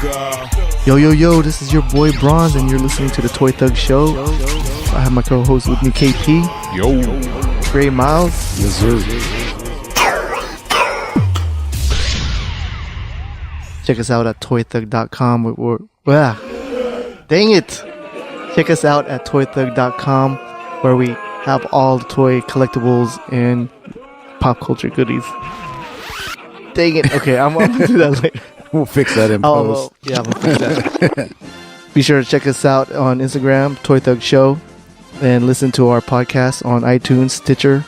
Yo, this is your boy Bronze, and you're listening to the Toy Thug Show. I have my co-host with me, KP. Yo. Gray Miles. Yes, sir. Check us out at toythug.com. Dang it. Check us out at toythug.com, where we have all the toy collectibles and pop culture goodies. Dang it. Okay, I'm going to do that later. We'll fix that in post. Yeah, we'll fix that. Be sure to check us out on Instagram, Toy Thug Show, and listen to our podcast on iTunes, Stitcher,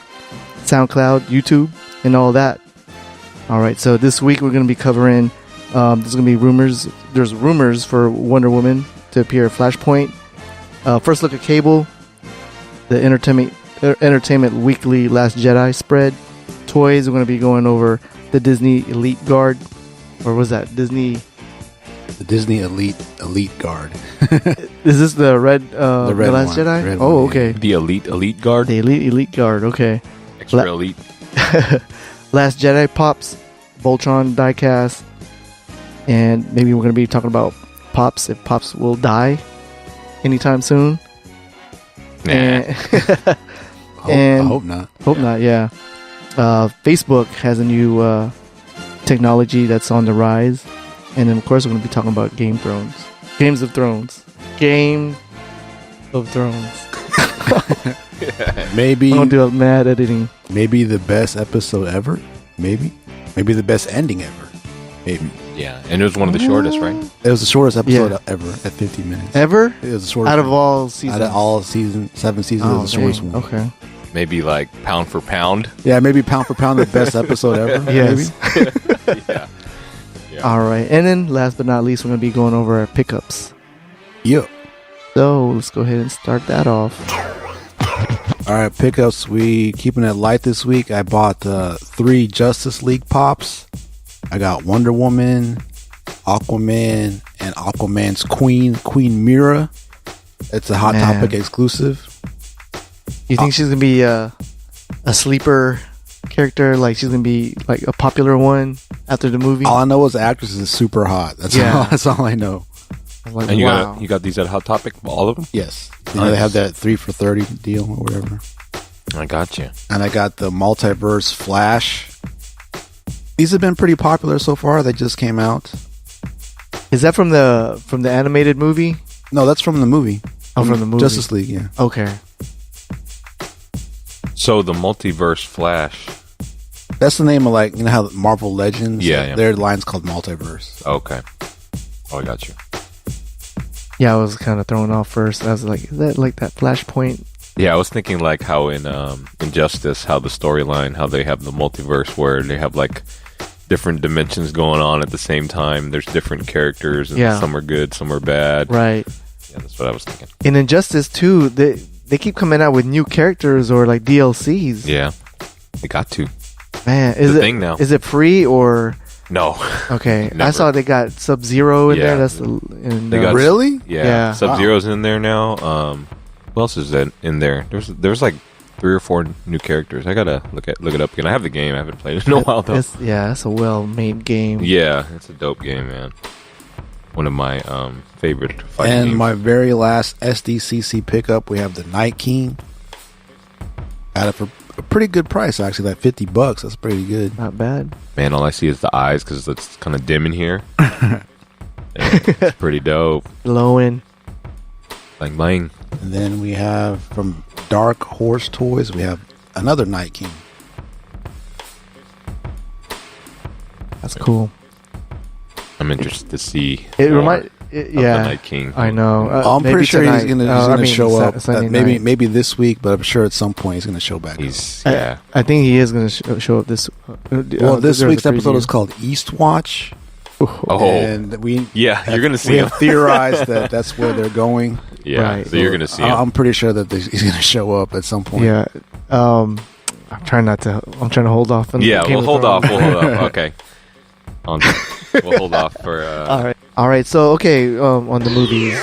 SoundCloud, YouTube, and all that. All right, so this week we're going to be covering, there's going to be rumors. There's rumors for Wonder Woman to appear at Flashpoint. First look at Cable, the Entertainment Weekly Last Jedi spread. Toys, we're going to be going over the Disney Elite Guard. Or was that Disney? The Disney Elite Guard. Is this the red? The red the Last one. Jedi? Red Oh, one, yeah. okay. The Elite Guard? The Elite Guard, okay. Extra Elite. Last Jedi Pops, Voltron diecast, and maybe we're going to be talking about Pops, if Pops will die anytime soon. Nah. And I hope not. Hope not, yeah. Facebook has a new technology that's on the rise. And then, of course, we're going to be talking about Games of Thrones. Maybe I'm going to do a mad editing. Maybe the best episode ever. Maybe the best ending ever. Maybe. Yeah, and it was one of the shortest, right? It was the shortest episode Yeah. ever at 50 minutes. Ever? It was the shortest. Out of all seasons? Out of all 7 seasons, it was the shortest dang. one. Okay. Maybe like pound for pound. Yeah, maybe pound for pound, the best episode ever. Yes. Yeah. Yeah. All right. And then, last but not least, we're going to be going over our pickups. Yeah. So, let's go ahead and start that off. All right, pickups. We keeping it light this week. I bought 3 Justice League Pops. I got Wonder Woman, Aquaman, and Aquaman's Queen Mira. It's a Hot Man. Topic exclusive. You think she's going to be a sleeper character? Like, she's going to be like a popular one after the movie? All I know is the actress is super hot. That's all I know. I'm like, And you wow. got these at Hot Topic, all of them? Yes. You know, they have that 3 for $30 deal or whatever. I got you. And I got the Multiverse Flash. These have been pretty popular so far. They just came out. Is that from the animated movie? No, that's from the movie. Oh, from the movie. Justice League, yeah. Okay. So the Multiverse Flash. That's the name of, like, you know how Marvel Legends? Yeah. Their line's called Multiverse. Okay. Oh, I got you. Yeah, I was kind of thrown off first. I was like, is that like that Flashpoint? Yeah, I was thinking like how in Injustice, how the storyline, how they have the multiverse where they have like different dimensions going on at the same time. There's different characters, and some are good, some are bad. Right. Yeah, that's what I was thinking. In Injustice 2, they keep coming out with new characters or like DLCs. Yeah, they got to. Man, It's a thing now. Is it free or... No. Okay, I Never. saw they got Sub-Zero in Yeah. there. They got- Really? Yeah. Sub-Zero's in there now. What else is that in there? There's like 3 or 4 new characters. I gotta look it up again. I have the game. I haven't played it in a while though. It's a well-made game. Yeah, it's a dope game, man. One of my favorite fighting And games. my very last SDCC pickup, we have the Night King. Got it for a pretty good price, actually, like $50. That's pretty good. Not bad. Man, all I see is the eyes because it's kind of dim in here. It's pretty dope. Glowing. Bang bang. And then we have from Dark Horse Toys, we have another Night King. That's cool. I'm interested to see. It more remind. of Yeah. the Night King. I know. I'm maybe pretty sure tonight. he's gonna show up. Sunday Maybe night. maybe this week, but I'm sure at some point he's gonna show back. He's I think he is going to show up this. Well, this there's week's a episode preview. is called Eastwatch. Oh. And we Yeah, you're gonna see we him. have theorized that that's where they're going. Yeah, Right. so you're gonna see him. I'm pretty sure that he's gonna show up at some point. Yeah. I'm trying to hold off. On Yeah, Game we'll of hold off. Thrones. We'll hold off. Okay. We'll hold off for. All right. So on the movies,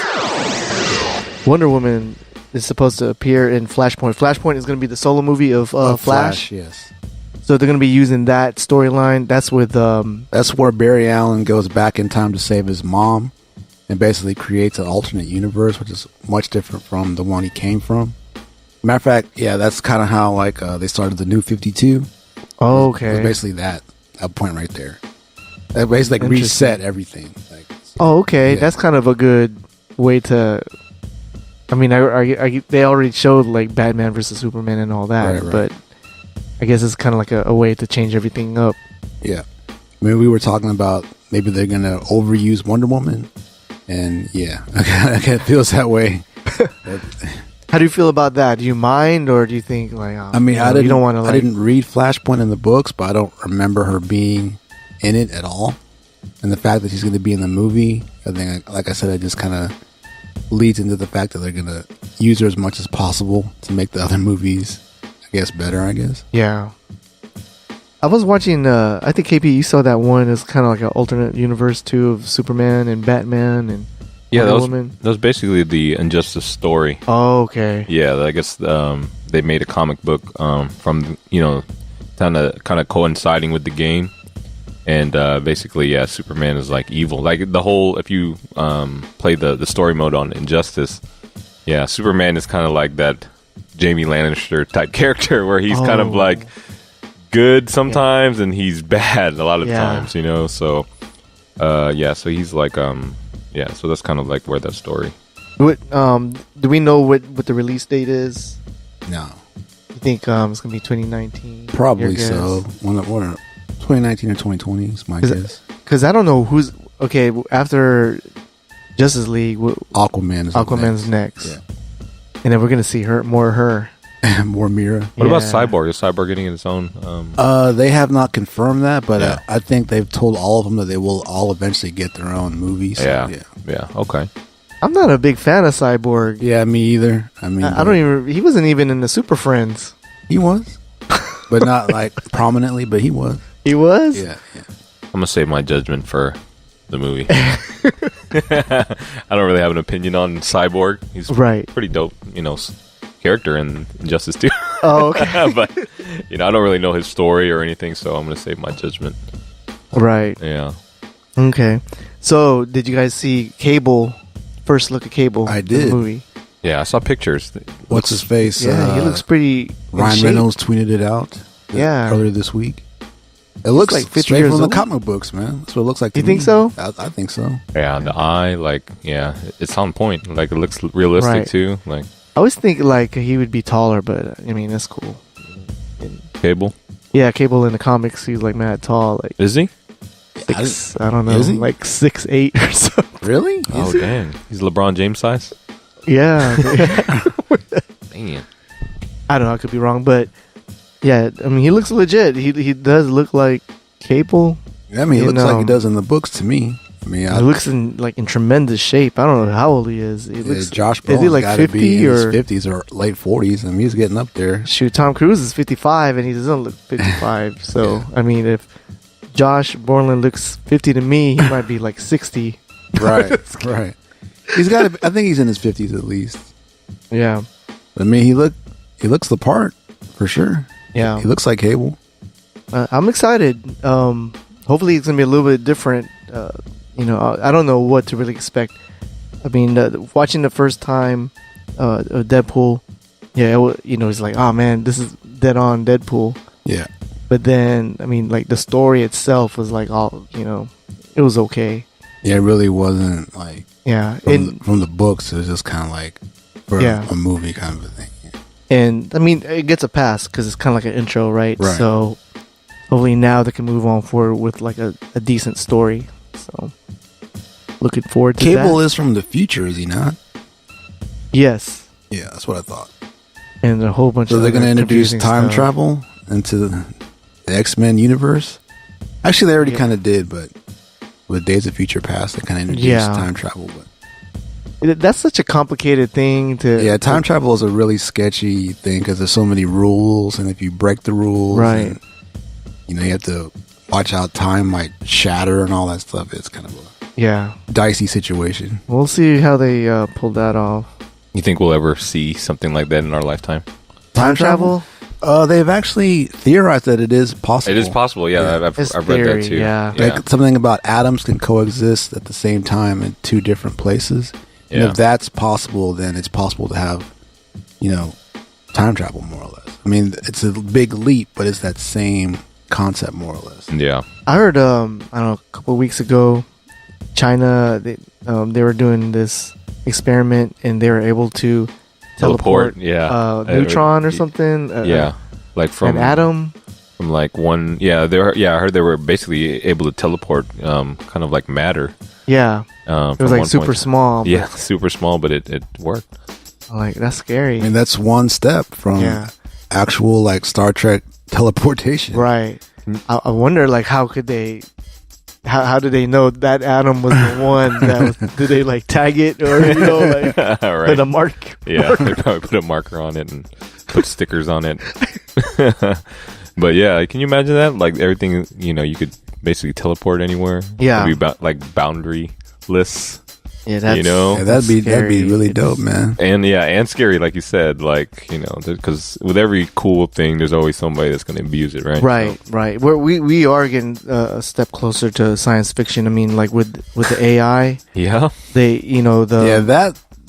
Wonder Woman is supposed to appear in Flashpoint. Flashpoint is going to be the solo movie of Flash. Yes. So they're going to be using that storyline. That's with That's where Barry Allen goes back in time to save his mom, and basically creates an alternate universe, which is much different from the one he came from. Matter of fact, yeah, that's kind of how like they started the New 52. Oh, okay. It was basically that point right there. That basically like reset everything. Like, oh, okay. Yeah. That's kind of a good way to. I mean, they already showed like Batman versus Superman and all that, Right. but I guess it's kind of like a way to change everything up. Yeah, I mean, we were talking about maybe they're gonna overuse Wonder Woman, and yeah, I kind of feels that way. How do you feel about that? Do you mind, or do you think like? I mean, you don't want to. Like, I didn't read Flashpoint in the books, but I don't remember her being in it at all. And the fact that she's going to be in the movie, I think, like I said, it just kind of leads into the fact that they're going to use her as much as possible to make the other movies, I guess, better. I guess. Yeah. I was watching. I think KP, you saw that one. It's kind of like an alternate universe too of Superman and Batman and. Yeah, Woman. that was basically the Injustice story. Oh, okay. Yeah, I guess they made a comic book from kind of coinciding with the game, and basically, yeah, Superman is like evil. Like the whole, if you play the story mode on Injustice, yeah, Superman is kind of like that Jamie Lannister type character where he's kind of like good sometimes and he's bad a lot of times, So, so he's like yeah, so that's kind of like where that story. What do we know what the release date is? No. You think it's gonna be 2019? Probably so. 2019 or 2020 is my guess. Because I don't know who's okay after Justice League. Aquaman's next. Yeah. And then we're gonna see more of her. More Mira. What about Cyborg? Is Cyborg getting its own? They have not confirmed that, but I think they've told all of them that they will all eventually get their own movies. So, yeah. Okay. I'm not a big fan of Cyborg. Yeah, me either. I mean, I don't even. He wasn't even in the Super Friends. He was, but not like prominently. But he was. He was. Yeah. I'm gonna save my judgment for the movie. I don't really have an opinion on Cyborg. He's pretty dope, character in Injustice 2. Oh, okay. But I don't really know his story or anything, so I'm gonna save my judgment. Right. Yeah. Okay. So, did you guys see Cable? First look at Cable. I did. The movie. Yeah, I saw pictures. What's his face? Yeah, he looks pretty. Ryan Reynolds tweeted it out. Earlier this week. It looks like 50 straight from the comic books, man. That's what it looks like. You think so? I think so. Yeah, the eye, it's on point. Like, it looks realistic too. Like, I always think like he would be taller, but I mean that's cool. Cable. Yeah, Cable in the comics, he's like mad tall. Like, is he? I don't know, like 6'8" or something. Really? Oh, dang. He's LeBron James size? Yeah. Man. I don't know, I could be wrong, but yeah, I mean, he looks legit. He does look like Cable. I mean, he looks like he does in the books to me. I mean, he looks in tremendous shape. I don't know how old he is. He looks. Josh is he like 50 or his 50s or late 40s? I mean, he's getting up there. Shoot, Tom Cruise is 55 and he doesn't look 55. So I mean, if Josh Brolin looks 50 to me, he might be like 60. Right. He's got. I think he's in his 50s at least. Yeah. I mean, he looks the part for sure. Yeah. He looks like Cable. I'm excited. Hopefully, it's gonna be a little bit different. I don't know what to really expect. I mean, watching the first time Deadpool, it's like, oh man, this is dead on Deadpool. Yeah. But then, I mean, like the story itself was like all, it was okay. Yeah, it really wasn't like. Yeah. From the books, it was just kind of like for a movie kind of a thing. Yeah. And I mean, it gets a pass because it's kind of like an intro, right? Right. So hopefully now they can move on forward with like a decent story. So looking forward to that. Cable is from the future, is he not? Yes. Yeah, that's what I thought. And a whole bunch of. So they're going to introduce time travel into the X-Men universe? Actually, they already kind of did, but with Days of Future Past, they kind of introduced time travel. But that's such a complicated thing to. Yeah, time travel is a really sketchy thing because there's so many rules, and if you break the rules, right? And, you have to watch out. Time might shatter and all that stuff. It's kind of a dicey situation. We'll see how they pull that off. You think we'll ever see something like that in our lifetime? Time travel? They've actually theorized that it is possible. It is possible, yeah. I've read that too. Yeah. Like something about atoms can coexist at the same time in two different places. And Yeah. if that's possible, then it's possible to have, time travel, more or less. I mean, it's a big leap, but it's that same concept, more or less. Yeah. I heard, I don't know, a couple of weeks ago, China, they were doing this experiment and they were able to teleport neutron or something. Like from an atom. From like one, I heard they were basically able to teleport, kind of like matter. Yeah, it was like super small. Yeah, super small, but it worked. Like, that's scary. I mean, that's one step from actual like Star Trek teleportation. Right. I wonder, like, how could they? How did they know that atom was the one? Did they like tag it or like right. put a mark? Yeah, they probably put a marker on it and put stickers on it. But yeah, can you imagine that? Like everything, you could basically teleport anywhere. Yeah, it'd be like boundaryless. Yeah, that's, that'd be really dope, man. And scary, like you said, like because with every cool thing, there's always somebody that's going to abuse it, right? Right, right. We are getting a step closer to science fiction. I mean, like with the AI, they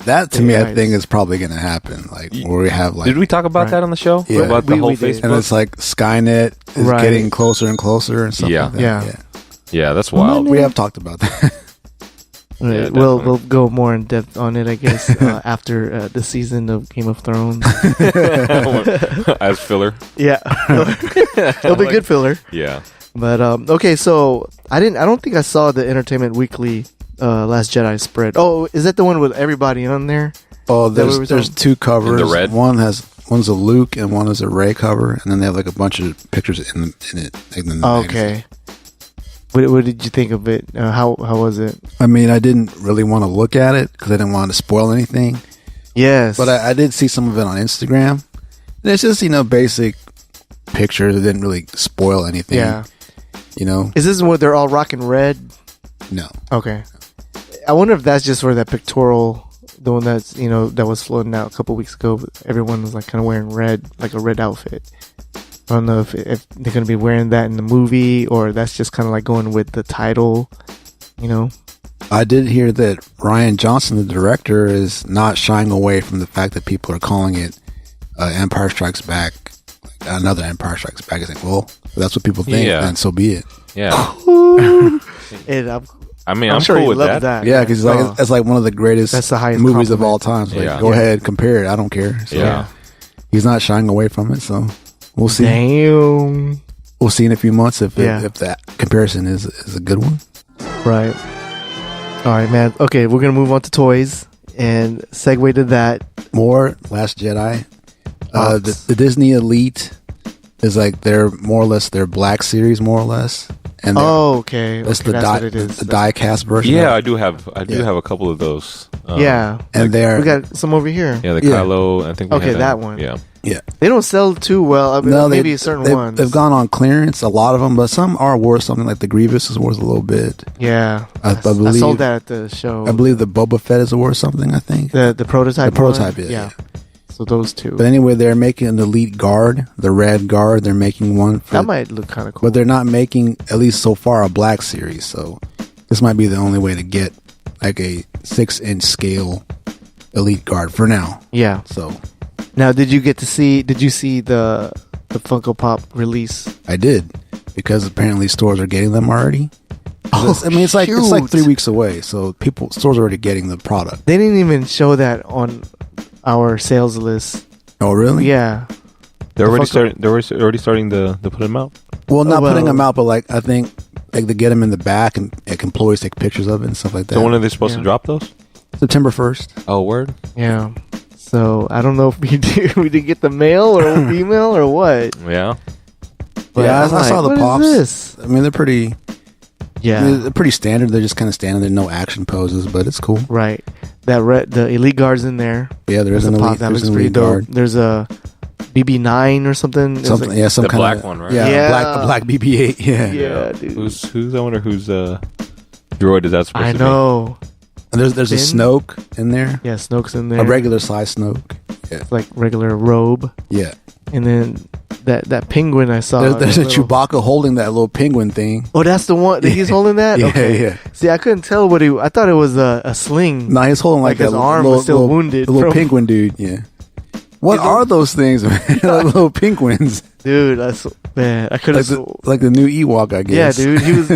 that to me, I think is probably going to happen. Like where we have like, did we talk about that on the show? Yeah, about the whole Facebook, and it's like Skynet is getting closer and closer and stuff like that. Yeah, that's wild. We have talked about that. Right. We'll go more in depth on it, I guess, after the season of Game of Thrones. As filler. Yeah, it'll be good filler. Yeah. But okay, so I don't think I saw the Entertainment Weekly Last Jedi spread. Oh, is that the one with everybody on there? Oh, there's two covers. In the red? One's a Luke and one is a Rey cover, and then they have like a bunch of pictures in it. Like in the okay. What did you think of it? How was it? I mean, I didn't really want to look at it because I didn't want to spoil anything. Yes. But I did see some of it on Instagram. And it's just, basic pictures. It didn't really spoil anything. Yeah. Is this where they're all rocking red? No. Okay. I wonder if that's just for that pictorial, the one that's, that was floating out a couple weeks ago. Everyone was like kind of wearing red, like a red outfit. I don't know if they're going to be wearing that in the movie or that's just kind of like going with the title, I did hear that Rian Johnson, the director, is not shying away from the fact that people are calling it Empire Strikes Back, another Empire Strikes Back. He's like, well, if that's what people think, then so be it. Yeah. I'm sure cool he with loved that. Yeah, because it's like one of the greatest movies of all time. So go ahead, compare it. I don't care. So he's not shying away from it. So we'll see. Damn. We'll see in a few months if that comparison is a good one. Right. All right, man. Okay, we're going to move on to toys and segue to that. More Last Jedi. The Disney Elite is like they're more or less their Black Series, more or less. And okay. That's okay, the die-cast version. Yeah, I do have a couple of those. Yeah. And we got some over here. Yeah, the Kylo, I think we had that one. Yeah. Yeah. They don't sell too well. I mean, maybe certain ones. They've gone on clearance, a lot of them, but some are worth something. Like the Grievous is worth a little bit. Yeah. I believe, I sold that at the show. I believe the Boba Fett is worth something, I think. The prototype. The prototype, yeah. So those two. But anyway, they're making an Elite Guard, the red guard. They're making one. That might look kind of cool. But they're not making, at least so far, a Black Series. So this might be the only way to get like a 6-inch scale Elite Guard for now. Yeah. So now, did you see the Funko Pop release? I did, because apparently stores are getting them already. It's like 3 weeks away, so stores are already getting the product. They didn't even show that on our sales list. Oh, really? Yeah. They're already starting to put them out. Well, not putting them out, but like I think like they get them in the back and employees take pictures of it and stuff like that. So when are they supposed to drop those? September 1st. Oh, word. Yeah. So I don't know if we did get the male or female or what. Yeah. But I saw the pops. This? I mean, they're pretty. Yeah. They're pretty standard. They're just kind of standing there, no action poses, but it's cool. Right. The Elite Guard's in there. Yeah, there's an Elite. That looks pretty dope. Guard. There's a BB9 or something. Some kind the black of one, right? Yeah, black BB8. Yeah, dude. Who's? I wonder whose droid is that supposed to be? I know. And there's a Snoke in there. Yeah, Snoke's in there. A regular size Snoke. Yeah, like regular robe. Yeah. And then that penguin I saw. There's a Chewbacca holding that little penguin thing. Oh, that's the one. He's holding that? Yeah, okay. yeah. See, I couldn't tell what I thought it was a sling. No, he's holding like his arm was still wounded. The little penguin dude, yeah. What are those things, man? Like little penguins. Dude, man, I could have... Like the new Ewok, I guess. Yeah, dude. He was...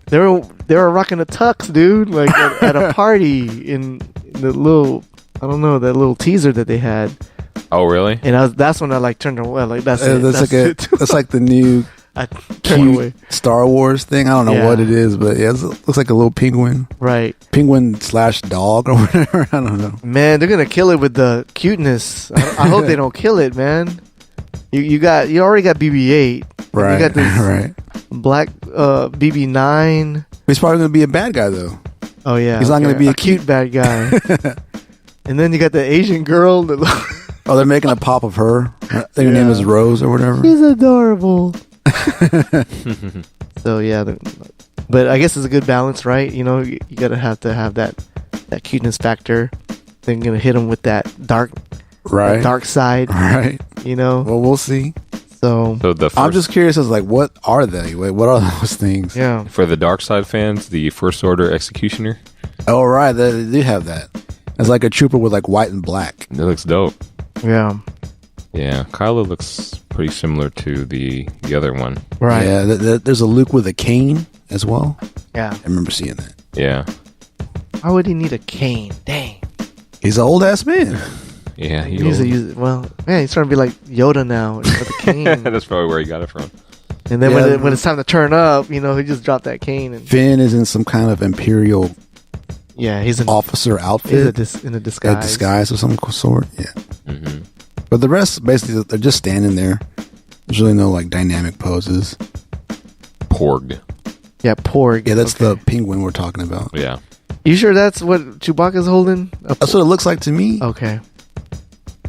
They were rocking a tux, dude, like at a party in the little... I don't know, that little teaser that they had. Oh, really? And that's when I like turned away. Like that's like the new I turned away. Star Wars thing. I don't know what it is, but yeah, it looks like a little penguin. Right. Penguin/dog or whatever. I don't know. Man, they're gonna kill it with the cuteness. I hope they don't kill it, man. You already got BB-8. Right. You got this right. black BB-9. He's probably gonna be a bad guy though. Oh yeah. He's not gonna be a cute bad guy. And then you got the Asian girl that. Oh, they're making a pop of her. I think her name is Rose or whatever. She's adorable. So yeah, but I guess it's a good balance, right? You know, you gotta have to have that cuteness factor. Then gonna hit them with that dark side, right? You know. Well, we'll see. So I'm just curious as like, what are they? Wait, what are those things? Yeah. For the dark side fans, the First Order Executioner. Oh right, they do have that. It's like a trooper with like white and black. It looks dope. Yeah. Yeah, Kylo looks pretty similar to the other one. Right. Yeah, there's a Luke with a cane as well. Yeah. I remember seeing that. Yeah. Why would he need a cane? Dang. He's an old ass man. Yeah, he needs to use it. Well, man, he's trying to be like Yoda now with a cane. That's probably where he got it from. And then when it's time to turn up, you know, he just dropped that cane. And Finn is in some kind of Imperial. Yeah, he's an officer outfit. He's in a disguise. A disguise of some sort. Yeah. Mm-hmm. But the rest, basically, they're just standing there. There's really no like dynamic poses. Porg. Yeah, Porg. Yeah, that's the penguin we're talking about. Yeah. You sure that's what Chewbacca's holding? That's what it looks like to me. Okay.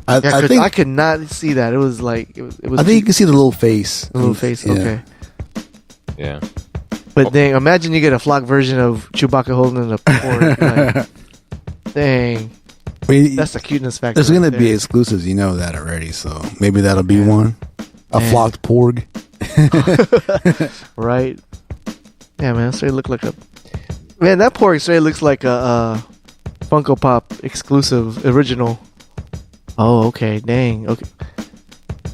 I think I could not see that. It was like it was. I think you can see the little face. The little face. Yeah. Okay. Yeah. But dang, imagine you get a flock version of Chewbacca holding a Porg. Like, dang. I mean, that's the cuteness factor. There's going to be exclusives, you know that already. So maybe that'll be one. A flocked Porg. Right. Yeah, man. Straight look like a. Man, that Porg straight looks like a Funko Pop exclusive original. Oh, okay. Dang. Okay.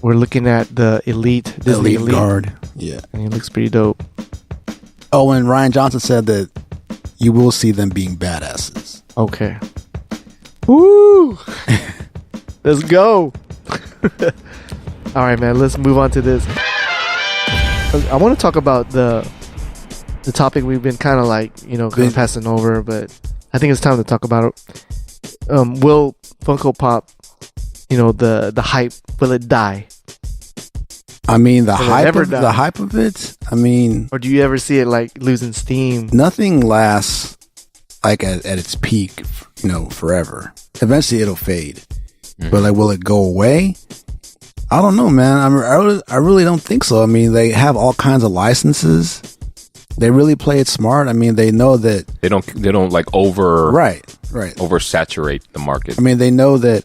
We're looking at the Elite Disney Elite Guard. Yeah. And it looks pretty dope. Oh, and Ryan Johnson said that you will see them being badasses. Okay. Woo! Let's go. All right, man. Let's move on to this. I want to talk about the topic we've been kind of like, you know, kind of passing over, but I think it's time to talk about it. Will Funko Pop, you know, the hype, will it die? I mean, the hype of it. I mean, or do you ever see it like losing steam? Nothing lasts like at its peak, you know, forever. Eventually, it'll fade. Mm-hmm. But like, will it go away? I don't know, man. I really don't think so. I mean, they have all kinds of licenses. They really play it smart. I mean, they know that they don't like oversaturate the market. I mean, they know that,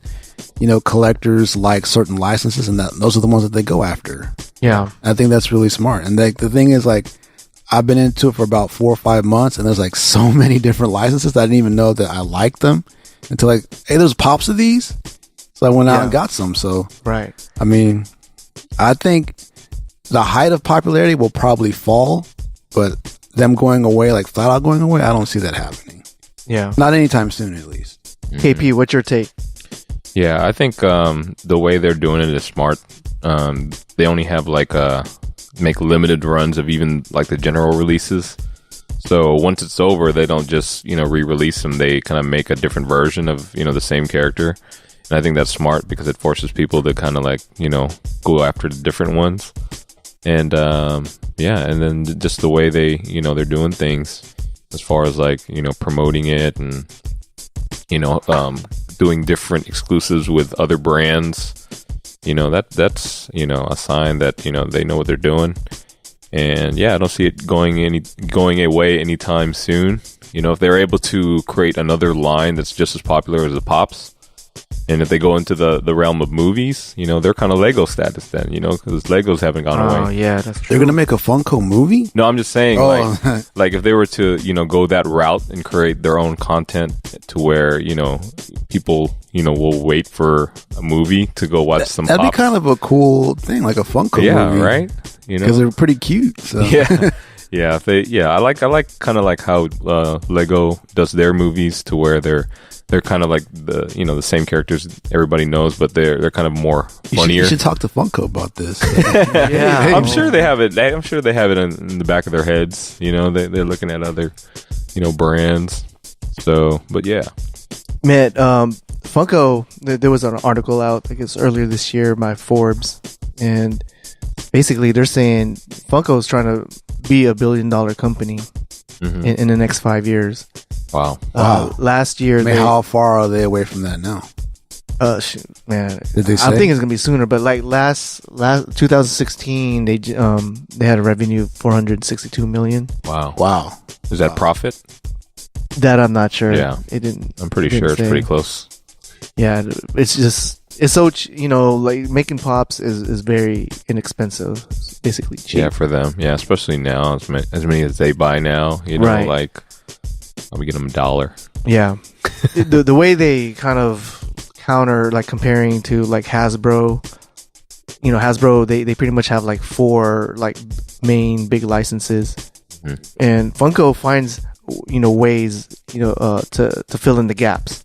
you know, collectors like certain licenses, and that those are the ones that they go after. Yeah, I think that's really smart. And the thing is, like, I've been into it for about 4 or 5 months, and there's like so many different licenses that I didn't even know that I liked them until like, hey, there's pops of these. So I went out and got some. So right. I mean, I think the height of popularity will probably fall, but them going away, like flat out going away, I don't see that happening. Yeah, not anytime soon, at least. KP, what's your take? Yeah, I think the way they're doing it is smart. They only have like make limited runs of even like the general releases. So once it's over, they don't just, you know, re-release them. They kind of make a different version of, you know, the same character. And I think that's smart because it forces people to kind of like, you know, go after the different ones. And yeah, and then just the way they, you know, they're doing things as far as like, you know, promoting it and, you know, doing different exclusives with other brands. You know, that's, you know, a sign that, you know, they know what they're doing. And yeah, I don't see it going away anytime soon. You know, if they're able to create another line that's just as popular as the Pops, And if they go into the realm of movies, you know, they're kind of Lego status then, you know, because Legos haven't gone away. Oh, yeah, that's true. They're going to make a Funko movie? No, I'm just saying, like if they were to, you know, go that route and create their own content to where, you know, people, you know, will wait for a movie to go watch some That'd Pops. be kind of a cool thing, like a Funko movie. Yeah, right? You know? Because they're pretty cute. So. Yeah. Yeah, I like kind of like how Lego does their movies to where they're kind of like the, you know, the same characters everybody knows, but they're kind of more funnier. You should talk to Funko about this. Yeah, I'm sure they have it. I'm sure they have it in the back of their heads. You know, they're looking at other, you know, brands. So, but yeah, man. Funko. There was an article out, I guess, earlier this year by Forbes, and basically they're saying Funko is trying to be $1 billion company in the next 5 years. Wow. Last year, how far are they away from that now? Man, did they say? I think it's gonna be sooner. But like last 2016, they had a revenue of $462 million. Wow. Is that profit? That I'm not sure. Yeah, it didn't. I'm pretty sure it's pretty close. Yeah, it's so you know, like making pops is very inexpensive. It's basically cheap. Yeah, for them. Yeah, especially now, as many as they buy now, you know, right. like we get them $1. Yeah, the way they kind of counter, like comparing to like Hasbro. You know, Hasbro they pretty much have like 4 like main big licenses, and Funko finds, you know, ways, you know, to fill in the gaps.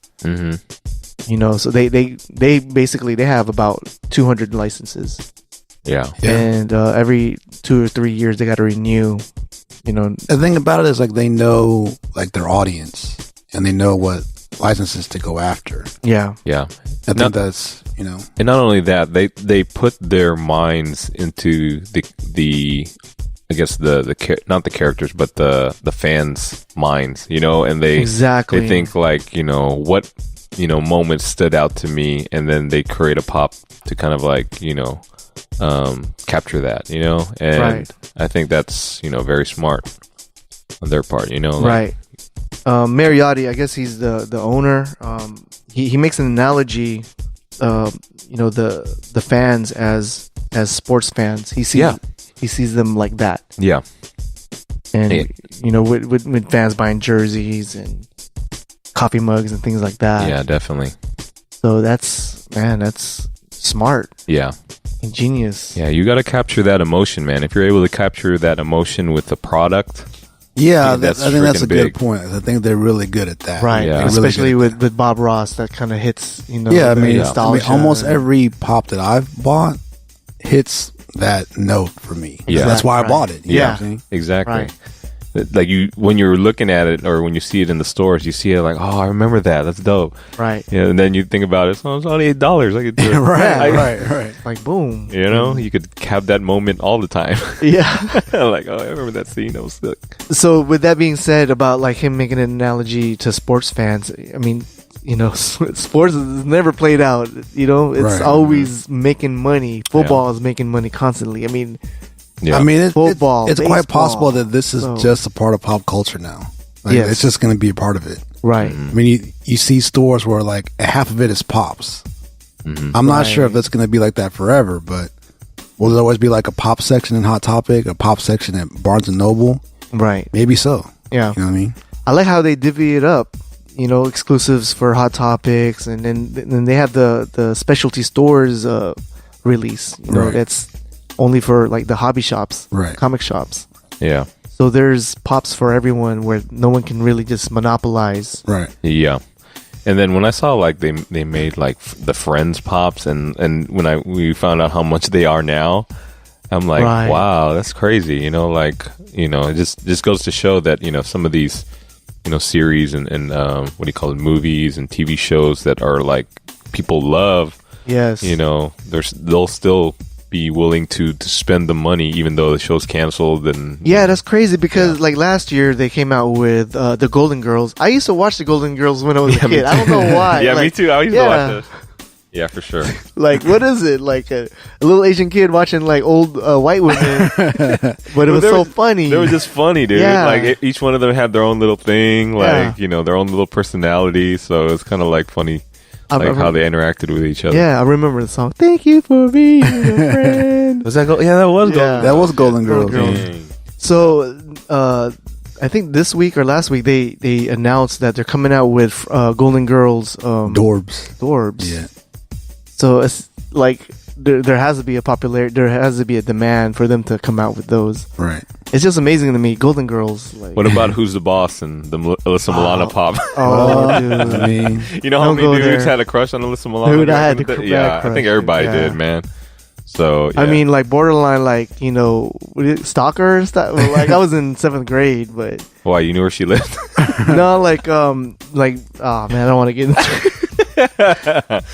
You know, so they basically they have about 200 licenses. Yeah. And every 2 or 3 years they got to renew. You know, the thing about it is like they know like their audience and they know what licenses to go after. Yeah. Yeah. I think that's, you know, and not only that, they put their minds into the I guess not the characters, but the fans' minds, you know, and they think like, you know, what, you know, moments stood out to me, and then they create a pop to kind of like, you know, capture that, you know, and I think that's, you know, very smart on their part, you know, like, Mariotti, I guess he's the owner. He makes an analogy, you know, the fans as sports fans. He sees them like that. Yeah. And you know, with fans buying jerseys and coffee mugs and things like that. Yeah, definitely. So that's smart. Yeah. Ingenious. Yeah, you got to capture that emotion, man. If you're able to capture that emotion with the product. Yeah, I think that's a good point. I think they're really good at that. Right. Yeah. Especially really with Bob Ross, that kind of hits, you know. Yeah, I mean, almost every pop that I've bought hits that note for me. Yeah. That's why I bought it. You know what I'm saying? Exactly. Right. Like when you're looking at it, or when you see it in the stores, you see it like, oh, I remember that. That's dope. Right. Yeah, and then you think about it. Oh, it's only $8. I could do it. Right. Like boom. You know, you could have that moment all the time. Yeah. Like, oh, I remember that scene. That was sick. So with that being said, about like him making an analogy to sports fans, I mean, you know, sports is never played out. You know, it's always making money. Football is making money constantly. I mean. Yeah. I mean, football, it's quite possible that this is just a part of pop culture now. Like, it's just going to be a part of it. Right. I mean, you see stores where like half of it is pops. I'm not sure if that's going to be like that forever, but will there always be like a pop section in Hot Topic, a pop section at Barnes and Noble? Right. Maybe so. Yeah. You know what I mean? I like how they divvy it up. You know, exclusives for Hot Topics, and then they have the specialty stores release. You know, that's only for like the hobby shops, comic shops. Yeah. So there's pops for everyone where no one can really just monopolize. Right. Yeah. And then when I saw like they made like the Friends pops, and when we found out how much they are now, I'm like, wow, that's crazy. You know, like, you know, it just goes to show that, you know, some of these, you know, series and what do you call it, movies and TV shows that are like people love. Yes. You know, they'll still be willing to spend the money even though the show's canceled. And that's crazy because like last year they came out with the Golden Girls. I used to watch the Golden Girls when I was a kid. I don't know why. Yeah, like, me too. I used to watch this. Yeah, for sure. Like, what is it? Like a little Asian kid watching like old white women, but it was so funny. They were just funny, dude. Yeah. Like each one of them had their own little thing, like you know, their own little personality. So it's kind of like funny Like how they interacted with each other. Yeah, I remember the song. Thank you for being a friend. Was that Yeah, that was Golden. That was Golden Girls. So, I think this week or last week they announced that they're coming out with Golden Girls Dorbs. Yeah. So it's like there has to be a demand for them to come out with those. Right. It's just amazing to me. Golden Girls. Like, what about Who's the Boss and the Alyssa Milano pop? Oh, dude. I mean, you know how many dudes had a crush on Alyssa Milano? Dude, I had to I think everybody did, man. So yeah. I mean, like borderline, like stalker and stuff. Like I was in 7th grade, but why, you knew where she lived? no, like oh man, I don't want to get into it.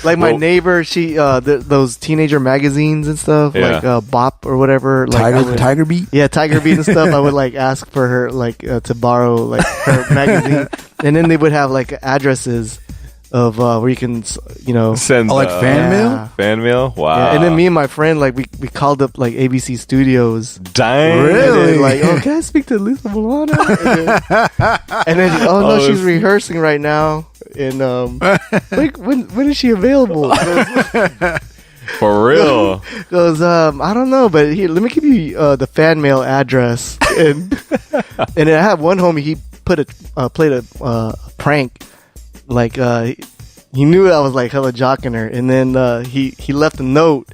Like my neighbor, she those teenager magazines and stuff, like Bop or whatever, like Tiger Beat. Yeah, Tiger Beat and stuff. I would like ask for her like to borrow like her magazine, and then they would have like addresses of where you can send like fan mail. Wow. Yeah, and then me and my friend, like we called up like ABC Studios. Dang. Really? Like, can I speak to Lisa Milano? And then no, she's rehearsing right now. And like when is she available? For real? Goes I don't know, but here, let me give you the fan mail address. And I have one homie, he played a prank. Like he knew I was like hella jocking her, and then he left a note,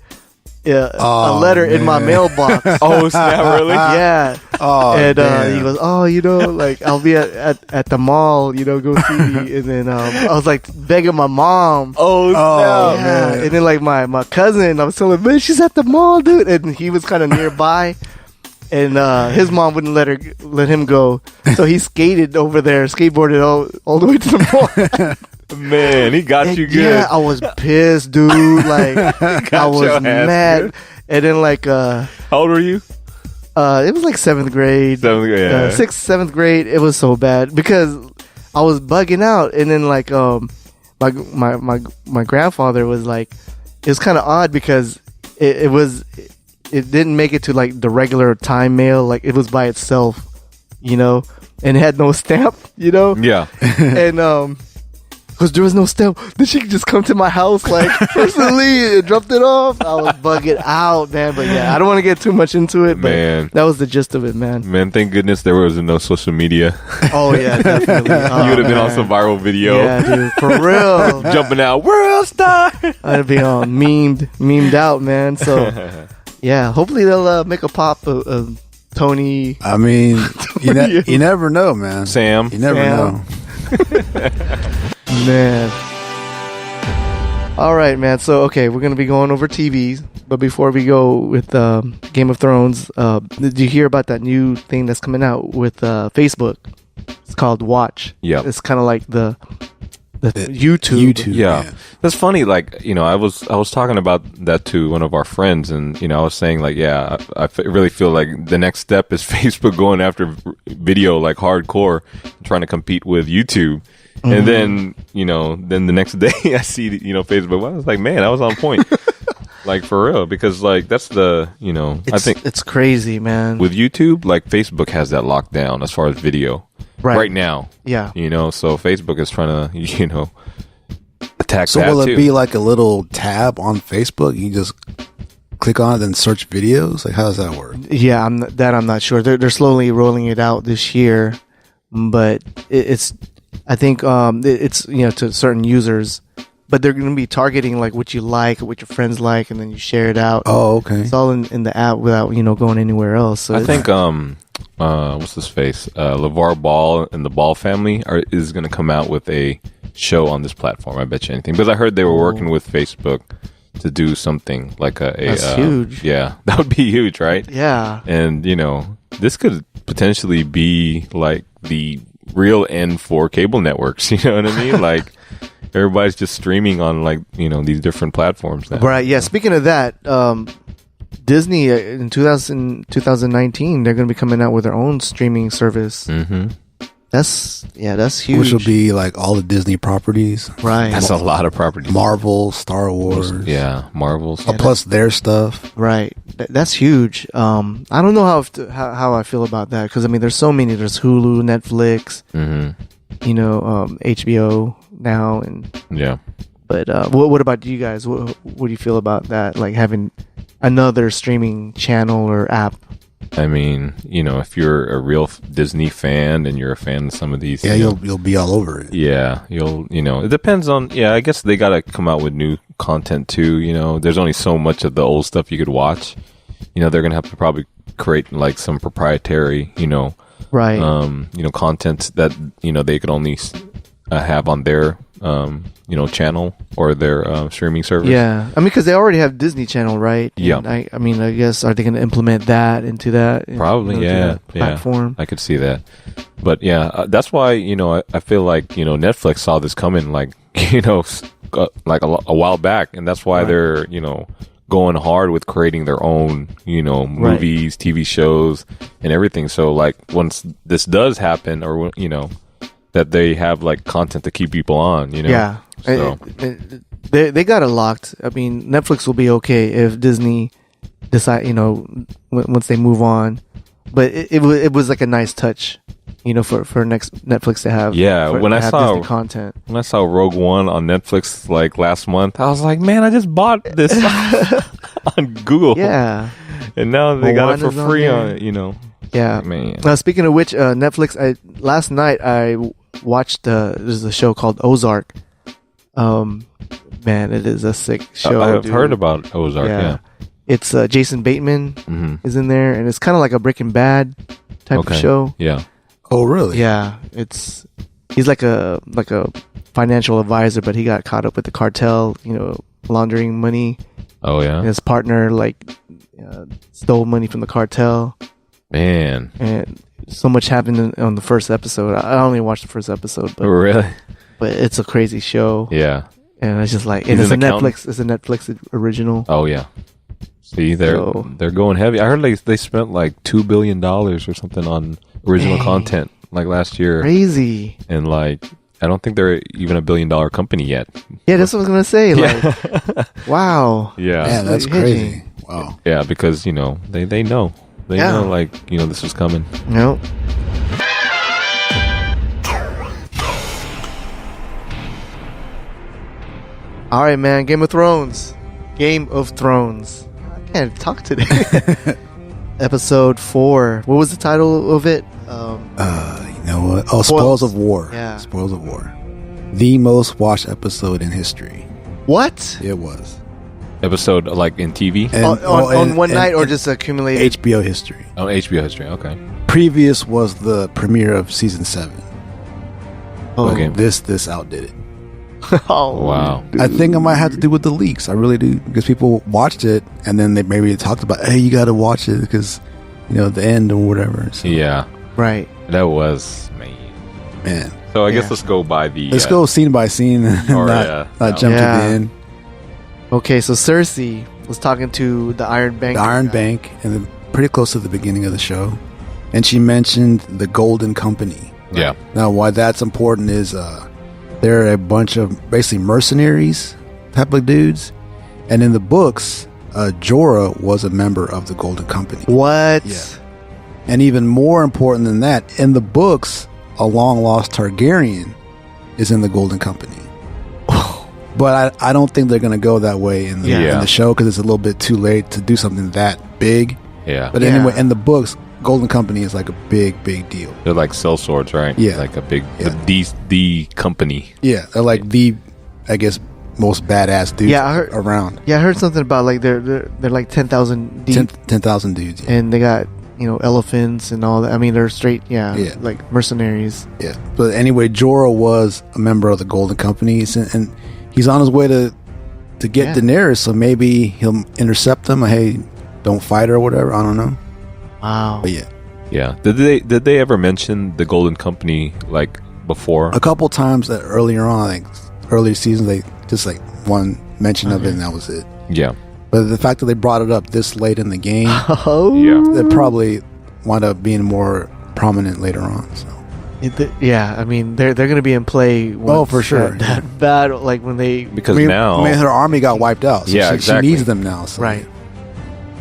a letter in my mailbox. Oh snap! Really? Yeah. Oh, and damn. he goes, like I'll be at the mall, go see me. And then I was like begging my mom. Oh snap! Man. And then like my cousin, I was telling him, man, she's at the mall, dude. And he was kind of nearby. And his mom wouldn't let him go, so he skateboarded all the way to the mall. Man, he got you good. Yeah, I was pissed, dude. Like I was mad. Good. And then like how old were you? It was like 7th grade. 7th grade, yeah. 6th, 7th grade. It was so bad because I was bugging out, and then like my grandfather was like, it was kind of odd because it didn't make it to like the regular time mail. Like it was by itself, and it had no stamp, Yeah. And because there was no stamp, then she could just come to my house like personally and dropped it off. I was bugging out, man. But yeah, I don't want to get too much into it, but man, that was the gist of it, man. Man, thank goodness there was no social media. Oh yeah, definitely. You would have been on some viral video. Yeah, dude, for real. Jumping out, world star. I'd be all memed out, man. So yeah, hopefully they'll make a pop of Tony. I mean, you never know, man. Sam. You never know. Man. All right, man. So, okay, we're going to be going over TVs. But before we go with Game of Thrones, did you hear about that new thing that's coming out with Facebook? It's called Watch. Yeah. It's kind of like the YouTube. Yeah. That's funny. Like, I was talking about that to one of our friends, and, I was saying like, yeah, I really feel like the next step is Facebook going after video like hardcore, trying to compete with YouTube. Mm-hmm. And then the next day I see, Facebook. I was like, man, I was on point. Like for real, because like that's I think it's crazy, man. With YouTube, like Facebook has that locked down as far as video right now. Yeah. So Facebook is trying to, attack so that will it too. be like a little tab on Facebook? You just click on it and search videos? Like how does that work? Yeah, I'm not sure. They're slowly rolling it out this year, but it's I think it's to certain users, but they're going to be targeting like what you like, what your friends like, and then you share it out. Oh, okay. It's all in the app without going anywhere else. So I think what's his face, LeVar Ball and the Ball family is going to come out with a show on this platform. I bet you anything, because I heard they were working with Facebook to do something like that's huge. Yeah, that would be huge, right? Yeah, and this could potentially be like the real end for cable networks. You know what I mean? Like everybody's just streaming on like these different platforms now. Right. Yeah. Speaking of that, Disney in 2019 they're going to be coming out with their own streaming service. Mm-hmm. That's huge. Which will be like all the Disney properties. Right. That's a lot of properties. Marvel, Star Wars. Yeah, Marvel. Plus their stuff. Right. That's huge. I don't know how I feel about that, because I mean there's so many. There's Hulu, Netflix, mm-hmm. HBO now, and yeah. But what about you guys? What do you feel about that? Like having another streaming channel or app? I mean, if you're a real Disney fan and you're a fan of some of these, you'll be all over it. Yeah, it depends on. Yeah, I guess they gotta come out with new content too. There's only so much of the old stuff you could watch. They're gonna have to probably create like some proprietary, right, content that they could only have on their channel or their streaming service. Yeah, I mean, because they already have Disney Channel, right? Yeah. And I guess are they going to implement that into that? Probably, yeah. Platform. I could see that, but yeah, that's why I feel like Netflix saw this coming, like like a while back, and that's why they're going hard with creating their own movies, TV shows, and everything. So like once this does happen, or that they have like content to keep people on, Yeah. So. They got it locked. I mean, Netflix will be okay if Disney decide, once they move on. But it was like a nice touch, for next Netflix to have. Yeah, when I saw Disney content, when I saw Rogue One on Netflix like last month, I was like, man, I just bought this on Google. Yeah, and now they got it for free on it. Yeah, man. Speaking of which, Netflix. Last night I watched there's a show called Ozark. Man, it is a sick show. I've heard about Ozark. Yeah. It's Jason Bateman is in there, and it's kind of like a Breaking Bad type of show. Yeah. Oh, really? Yeah. He's like a financial advisor, but he got caught up with the cartel, laundering money. Oh yeah. And his partner stole money from the cartel. Man. And so much happened on the first episode. I only watched the first episode, but really, but it's a crazy show. Yeah. And it's just like it's a Netflix original. Oh yeah. See, they're going heavy. I heard they spent like $2 billion or something on original content like last year. Crazy. And like I don't think they're even $1 billion company yet. Yeah, that's what I was gonna say. Like, wow. Yeah. Man, that's crazy. Wow. Yeah, because they know. They know like this is coming. Nope. All right, man. Game of Thrones. I can't talk today. Episode 4. What was the title of it? You know what? Oh, Spoils of War. Yeah. Spoils of War. The most watched episode in history. What? It was. Episode like in TV? On one night or just accumulated? HBO history. Oh, HBO history. Okay. Previous was the premiere of season 7. Oh, okay. This outdid it. Oh, wow. dude. I think it might have to do with the leaks. I really do, because people watched it and then they maybe talked about, hey, you got to watch it because the end or whatever. So, Yeah. Right. That was man. So I guess let's go by the. Let's go scene by scene and not jump to the end. Okay, so Cersei was talking to the Iron Bank. The Iron Bank, and pretty close to the beginning of the show, and she mentioned the Golden Company. Yeah. Now, why that's important is they're a bunch of basically mercenaries type of dudes, and in the books, Jorah was a member of the Golden Company. What? Yeah. And even more important than that, in the books, a long-lost Targaryen is in the Golden Company. But I don't think they're going to go that way in the show, because it's a little bit too late to do something that big. Yeah. But anyway, in the books, Golden Company is like a big deal. They're like sellswords, right? Yeah. Like a big, the company. Yeah. They're like the, I guess, most badass dudes around. Yeah, I heard something about like they're like 10,000 deep. 10,000 dudes. Yeah. And they got, elephants and all that. I mean, they're straight, like mercenaries. Yeah. But anyway, Jorah was a member of the Golden Company, and he's on his way to get Daenerys, so maybe he'll intercept them. Hey, don't fight her or whatever. I don't know. Wow. But yeah. Yeah. Did they ever mention the Golden Company like before? A couple times that earlier on, like earlier seasons, they just like one mention of it, and that was it. Yeah. But the fact that they brought it up this late in the game, yeah, it probably wound up being more prominent later on. So. Yeah, I mean they're going to be in play. For sure. That battle, like when they now her army got wiped out. So exactly. She needs them now. So. Right.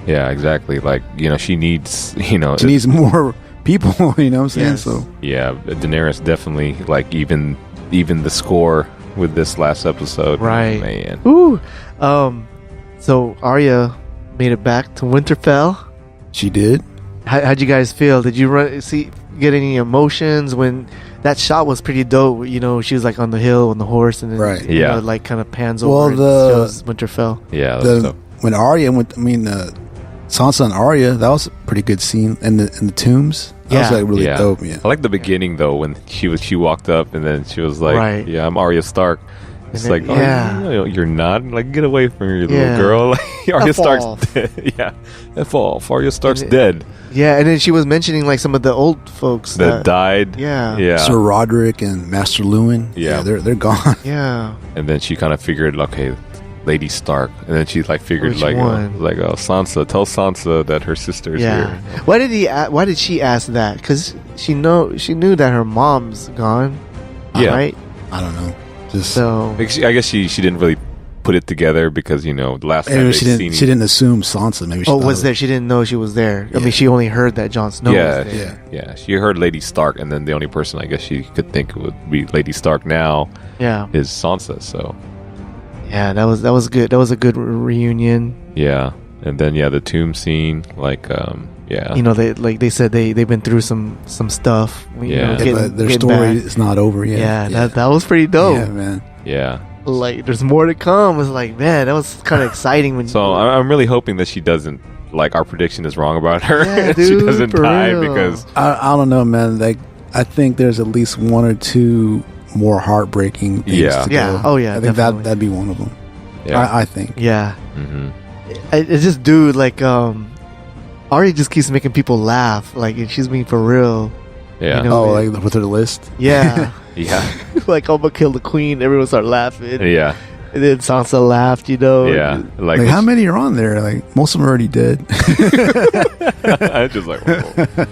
Yeah, exactly. Like she needs she needs more people. You know what I'm saying? Yes. So yeah, Daenerys definitely like even even the score with this last episode. Right. Man. Ooh. So Arya made it back to Winterfell. She did. How'd you guys feel? Did you get any emotions when that shot was pretty dope? You know, she was like on the hill on the horse, and then Right. you Yeah. know, like kind of pans Well, over and shows Winterfell. Yeah. That was dope. When Arya went, Sansa and Arya, that was a pretty good scene in the tombs. That was Yeah. like really dope. Yeah. I like the beginning though when she walked up and then she was like, Right. "Yeah, I'm Arya Stark." It's And like, then- yeah. oh, you're not. Like, get away from your Yeah. little girl. Like, Arya F Stark's off. dead. Yeah, F off. Arya Stark's And dead. Yeah, and then she was mentioning like some of the old folks That died. Yeah. Yeah. Sir Roderick and Master Lewin. Yeah. They're gone. Yeah. And then she kind of figured, okay, Lady Stark. And then she like figured Which like, one? Sansa, tell Sansa that her sister's Yeah. here. Why did she ask that? Because she knew that her mom's gone. Yeah. Right. I don't know. Just So Like, I guess she didn't really put it together because the last time maybe they she didn't assume Sansa. Maybe she oh, thought was it- there? She didn't know she was there. I Yeah. mean, she only heard that Jon Snow Yeah, was there. Yeah. Yeah, she heard Lady Stark, and then the only person I guess she could think would be Lady Stark now Yeah. is Sansa. So Yeah, that was good. That was a good reunion. yeah, and then the tomb scene, like yeah, You know, they said they've been through some stuff. You Yeah. know, Yeah, but their story is not over yet. Yeah, that was pretty dope. Yeah, man. yeah. Like, there's more to come. It's like, man, that was kind of exciting when. So I'm really hoping that she doesn't like our prediction is wrong about her. Yeah, she dude, doesn't for die real. because I don't know, man. Like, I think there's at least one or two more heartbreaking things Yeah. to Yeah. go. Oh, yeah, I think definitely. that'd be one of them. yeah, I think. yeah, hmm it's just, dude, like Ari just keeps making people laugh. Like, and she's being for real. yeah, You know, Oh, like with her list. Yeah. yeah, Like, I'm gonna kill the queen. Everyone started laughing. yeah, And then Sansa laughed. You know. yeah. Like, how many are on there? Like, most of them are already dead. I just like, whoa. Like,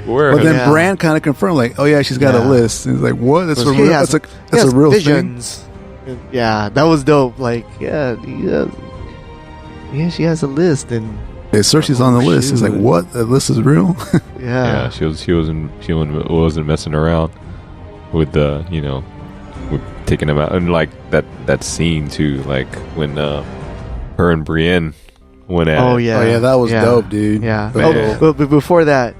where? But then Yeah. Bran kind of confirmed, like, oh yeah, she's got Yeah. a list. And it's like, what? That's a He real. has- That's he a has real thing. visions. Yeah, that was dope. Like, yeah, she has a list, and Yeah, Cersei's on the Oh, list. It's like, shoot. what? That list is real? Yeah, yeah, she wasn't messing around with the with taking him out, and like that scene too, like when her and Brienne went at oh it. yeah, Oh yeah, that was yeah. dope, dude. Yeah. But, Oh, but before that,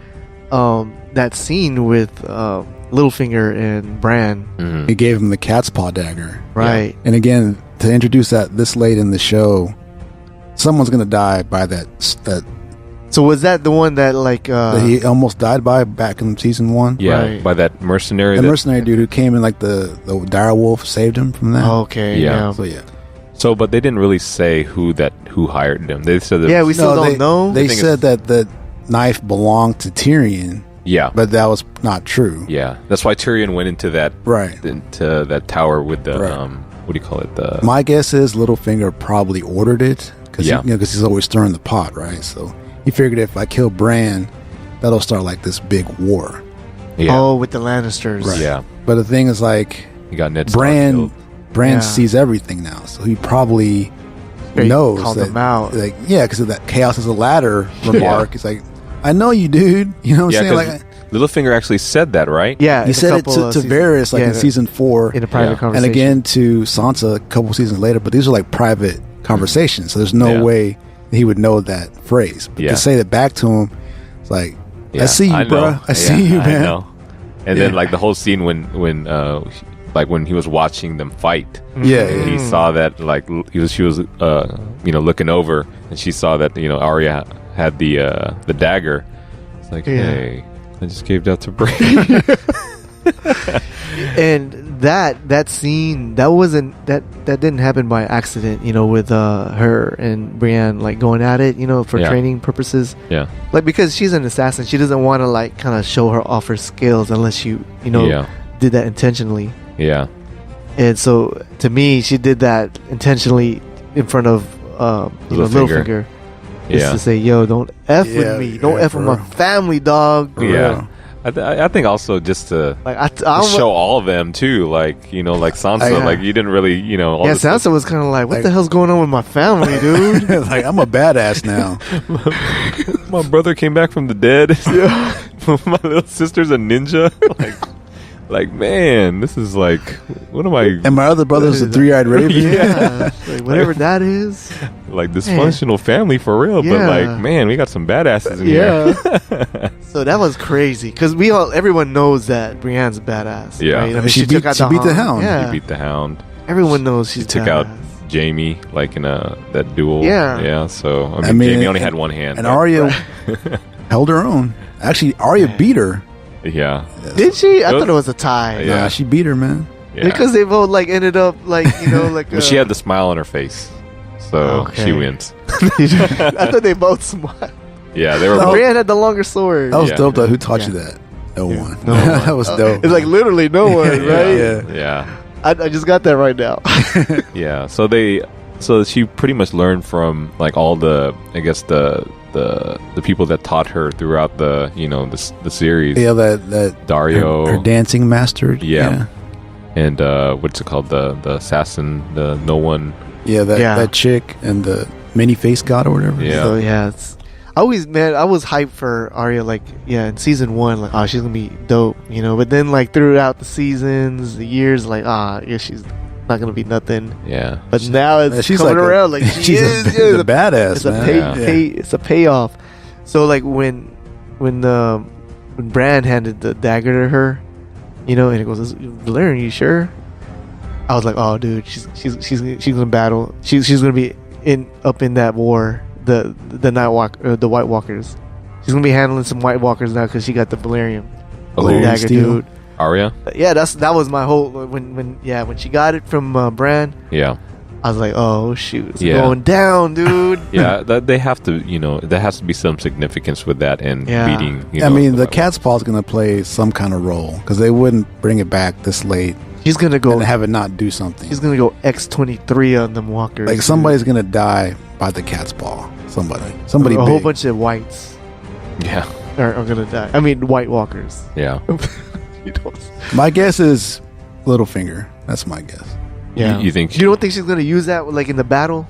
that scene with Littlefinger and Bran, Mhm. he gave him the cat's paw dagger. right? And again, to introduce that this late in the show, someone's gonna die by that So was that the one that like that he almost died by back in season 1. Yeah, Right. by that mercenary. The that- mercenary dude who came in, like the dire wolf, saved him from that. okay, Yeah. yeah, So yeah, So, but they didn't really say who hired them. They said that. yeah. We still they, don't know. They thing is- said that the knife belonged to Tyrion, yeah, but that was not true. yeah. That's why Tyrion went into that Right. tower with the Right. what do you call it? The My guess is Littlefinger probably ordered it because Yeah. he's always stirring the pot, right? So he figured if I kill Bran, that'll start like this big war. yeah, Oh, with the Lannisters. Right. yeah. But the thing is, like, He got Ned Stark Bran killed. Yeah. sees everything now, so he probably He knows called that. them out. Like, yeah, because of that chaos is a ladder remark. It's like, I know you, dude. You know what Yeah, I'm saying? 'cause Like, Littlefinger actually said that, right? Yeah, he in a said it couple to of seasons. Varys, like Yeah, in season 4, in a private Yeah. conversation, and again to Sansa a couple seasons later. But these are like private conversations, so there's no Yeah. way he would know that phrase. But Yeah. to say that back to him, it's like, Yeah, I see you, know. bro. I see you, I man. know. And then Yeah. like the whole scene when when he was watching them fight, Yeah, and yeah. he saw that like she was looking over, and she saw that Arya had the dagger. It's like, Yeah. hey, I just gave that to Bran. and that scene that didn't happen by accident, with her and Brienne like going at it, for Yeah. training purposes. Yeah, Like, because she's an assassin, she doesn't want to like kind of show her off her skills unless you Yeah. did that intentionally. yeah, And so to me, she did that intentionally in front of Littlefinger. Littlefinger. Just yeah. to say, yo, don't F Yeah, with me. Don't yeah, F with my bro. family, dog. For Yeah. real. I think also just to Like, I show all of them too, like like Sansa, Yeah. like you didn't really all yeah, this- Sansa was kind of like, what Like- the hell's going on with my family, dude? Like, I'm a badass now. My brother came back from the dead. My little sister's a ninja. Like, Like, man, this is like, what am I? And my other brother's a 3-eyed raven. Yeah, like whatever that is. Like dysfunctional family for real, but like, man, we got some badasses in here. So that was crazy because everyone knows that Brienne's a badass. Yeah, right? I mean, she beat the Hound. Yeah. She beat the Hound. Everyone knows she took out Jamie, like in that duel. Yeah. So I mean Jamie only had one hand, and Arya held her own. Actually, Arya beat her. Yeah. Did she? I thought it was a tie. Yeah, she beat her, man. Yeah. Because they both like ended up like like. But she had the smile on her face, so she wins. I thought they both smiled. Yeah, they were. Brienne had the longer sword. That was dope, though. Who taught you that? No one. No one. That was dope. It's like literally no one, right? Yeah. I just got that right now. Yeah. So she pretty much learned from like all the, I guess the people that taught her throughout the the series. Yeah, that Dario, her dancing master. Yeah. And what's it called? The assassin, the no one. Yeah, that chick and the many face god or whatever. Yeah. So I was hyped for Arya, like, in season 1, like, she's gonna be dope, but then, like, throughout the seasons, the years, like, she's not gonna be nothing. Yeah. But now she's coming around, like, she's a badass, it's a payoff. So, like, when Bran handed the dagger to her, and it goes, Valerian, you sure? I was like, oh, dude, she's gonna battle. She's gonna be up in that war. The White Walkers. She's gonna be handling some White Walkers now because she got the Valerian dagger, dude. Arya. Yeah, that was my whole when she got it from Bran. Yeah. I was like, oh shoot, it's going down, dude. Yeah, they have to, there has to be some significance with that and beating. I mean, the cat's paw's gonna play some kind of role because they wouldn't bring it back this late. She's gonna go and have it not do something. She's gonna go X-23 on them walkers. Like somebody's gonna die by the cat's paw. Somebody a whole bunch of whites. Yeah, are gonna die. I mean, White Walkers. Yeah. My guess is Littlefinger. That's my guess. Yeah. You think? You don't think she's gonna use that like in the battle?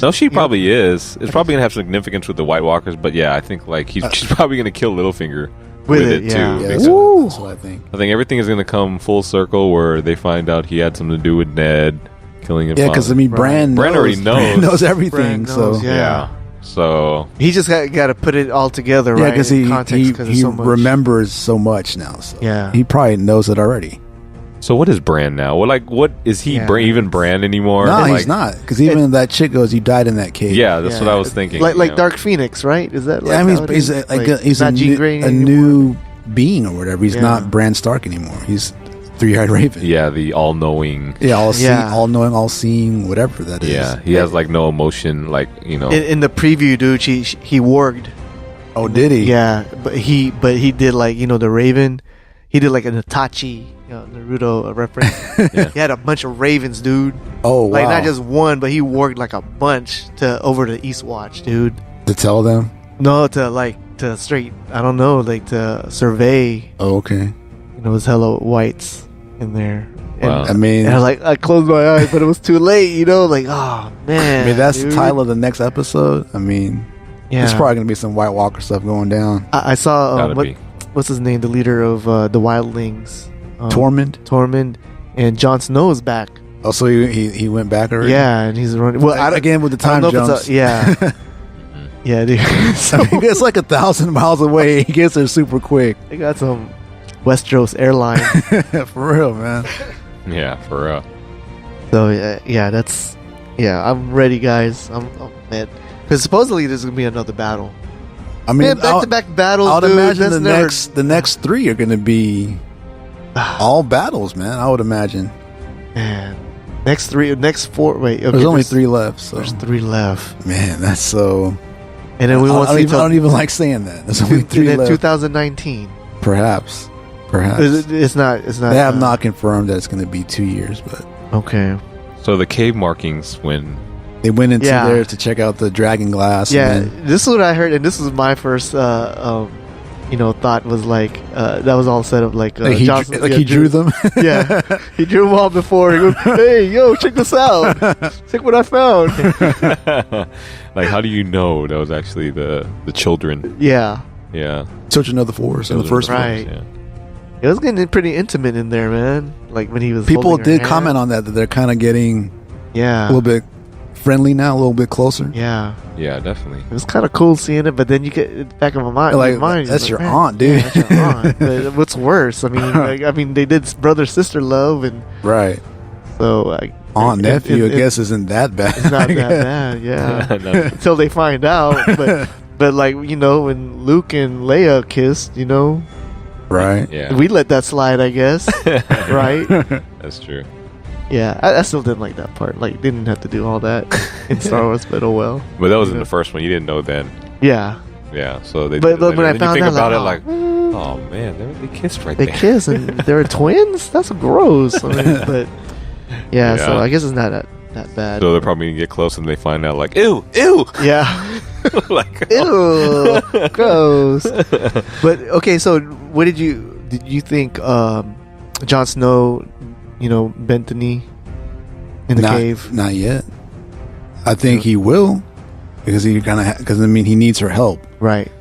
No, she probably is. It's probably gonna have significance with the White Walkers, but yeah, I think like she's probably gonna kill Littlefinger with it too. Yeah, that's what I think. I think everything is gonna come full circle where they find out he had something to do with Ned killing his father. Because I mean, Bran already knows. Bran knows everything. Bran knows, so so he just got to put it all together, right? Because he so much. remembers so much now. So yeah, he probably knows it already. So what is Bran now? Well, like, what is he even Bran anymore? No, he's not. Because even that chick goes, "You died in that cave." Yeah, that's what I was thinking. Like Dark Phoenix, right? Is that? Like I mean, he's a new being or whatever. He's not Bran Stark anymore. He's 3-eyed raven. Yeah, the all-knowing. Yeah, all-knowing, all-seeing, whatever that is. Yeah, he has like no emotion, like In the preview, dude, he warged. Oh, did he? Yeah, but he did like the Raven. He did like an Itachi Naruto reference. He had a bunch of ravens, dude. Oh, wow. Like not just one, but he warged like a bunch over to Eastwatch, dude. To tell them? No, to straight. I don't know, like to survey. Oh, okay. His hello whites in there. And, wow. I mean, and I closed my eyes, but it was too late. Like, oh man. I mean, that's the title of the next episode. I mean, there's probably gonna be some White Walker stuff going down. I saw what's his name, the leader of the Wildlings, Tormund, and Jon Snow is back. Oh, so he went back already? Yeah, and he's running. Well, again with the time jumps. Yeah, dude. So, I mean, it's like 1,000 miles away. He gets there super quick. They got some Westeros airline. For real, man. Yeah, for real. So I'm ready, guys. I'm man, because supposedly there's gonna be another battle. I mean, back-to-back battles. I would imagine the next 3 are going to be all battles, man. I would imagine. Man, next 4. Wait, okay, there's only 3 left. So there's 3 left. Man, that's so. And then we won't see. I don't even like saying that. There's only 3 left. 2019. Perhaps. It's not. They have not confirmed that it's going to be 2 years, but okay. So the cave markings when. They went into there to check out the dragon glass. Yeah, this is what I heard, and this was my first, thought was like that was all set up like he drew them. Yeah, he drew them all before. He goes, "Hey, yo, check this out! Check what I found!" Like, how do you know that was actually the children? Yeah. Children of the Forest, and the first right? It was getting pretty intimate in there, man. Like when he was. People did comment on that they're kind of getting a little bit friendly now, a little bit closer. Yeah, definitely. It was kind of cool seeing it, but then you get in the back of my mind, that's your aunt, dude. Yeah, that's your aunt. But what's worse? I mean, they did brother sister love, and right. So aunt nephew, I guess, isn't that bad. It's not that bad, yeah. Until they find out, but like when Luke and Leia kissed, right? Yeah, we let that slide, I guess. Right? That's true. Yeah, I still didn't like that part. Like, didn't have to do all that in Star Wars, but oh well. But that was in the first one. You didn't know then. Yeah. Yeah. So they. But when I found out, about it, oh man, they kissed right there. They kissed, and they were twins. That's gross. I mean, but yeah, so I guess it's not that bad. So they're probably gonna get close, and they find out like, ew. Yeah. Like, ew, gross. But okay, so what did you think? Jon Snow, bent the knee in the cave? Not yet. I think he will, because he he needs her help, right?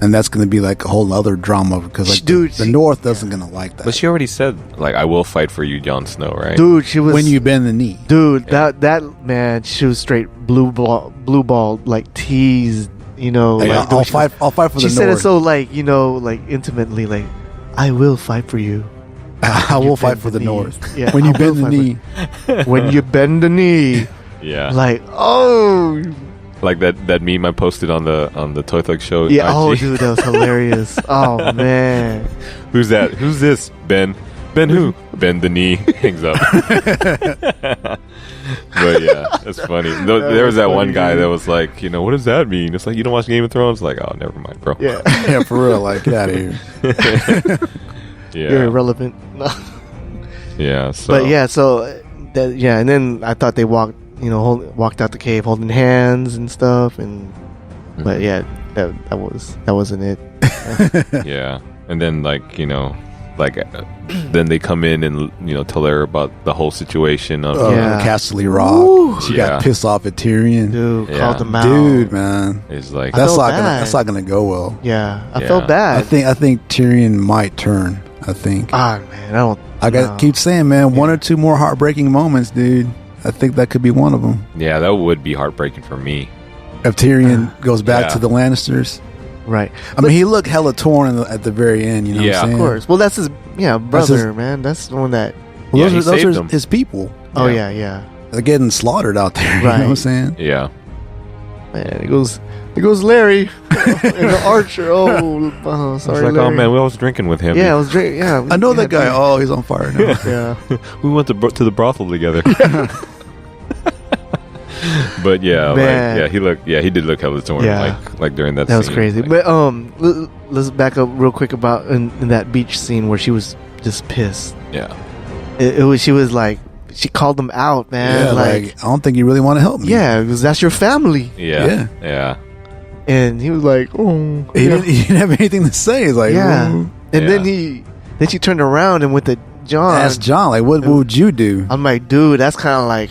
And that's going to be like a whole other drama, because like the North doesn't going to like that. But she already said like, I will fight for you, Jon Snow, right? Dude, she was when you bend the knee, dude. That man, she was straight blue ball, like teased. Like, I'll fight for the North. She said it so like intimately, like, I will fight for you. I will fight for the North. Yeah, when you bend the knee. When you bend the knee. Yeah. Like, oh. Like that meme I posted on the Toy Thug Show. Yeah. IG. Oh, dude, that was hilarious. Oh man. Who's that? Who's this? Ben. Ben who? Bend the knee. Hangs up. But yeah, that's funny. There was that one guy that was like, what does that mean? It's like, you don't watch Game of Thrones? Like, oh, never mind, bro. Yeah. Yeah, for real. Like, get out of here. Yeah. You're irrelevant. Yeah. So. But yeah, and then I thought they walked out the cave holding hands and stuff, but yeah, that wasn't it. Yeah, and then then they come in and tell her about the whole situation of Casterly Rock. Ooh. She got pissed off at Tyrion. Dude, called them out. Dude, man, it's like that's not gonna go well. Yeah, I felt bad. I think Tyrion might turn. I think. Ah, man, keep saying, man, one or two more heartbreaking moments, dude. I think that could be one of them. Yeah, that would be heartbreaking for me. If Tyrion goes back to the Lannisters. Right. I mean, he looked hella torn at the very end, what I'm saying? Of course. Well, that's his brother, man. That's the one that... Well, those are his people. Oh, yeah. They're getting slaughtered out there, you know what I'm saying? Yeah. Man, it goes Larry and the archer. Oh, sorry, like, Larry. oh man, we was drinking with him. Yeah, I was drinking. Yeah, I know that guy. Oh, he's on fire now. Yeah, we went to the brothel together. But yeah, he did look hella torn. Yeah. like during that. That was scene. crazy. But let's back up real quick about in that beach scene where she was just pissed. Yeah, she was like. She called them out, man. Yeah, like, I don't think you really want to help me. Yeah, because that's your family. Yeah. And he was like, oh. He didn't have anything to say. He's like, yeah. Ooh. And then she turned around and went to John. Asked John, like, what would you do? I'm like, dude, that's kind of like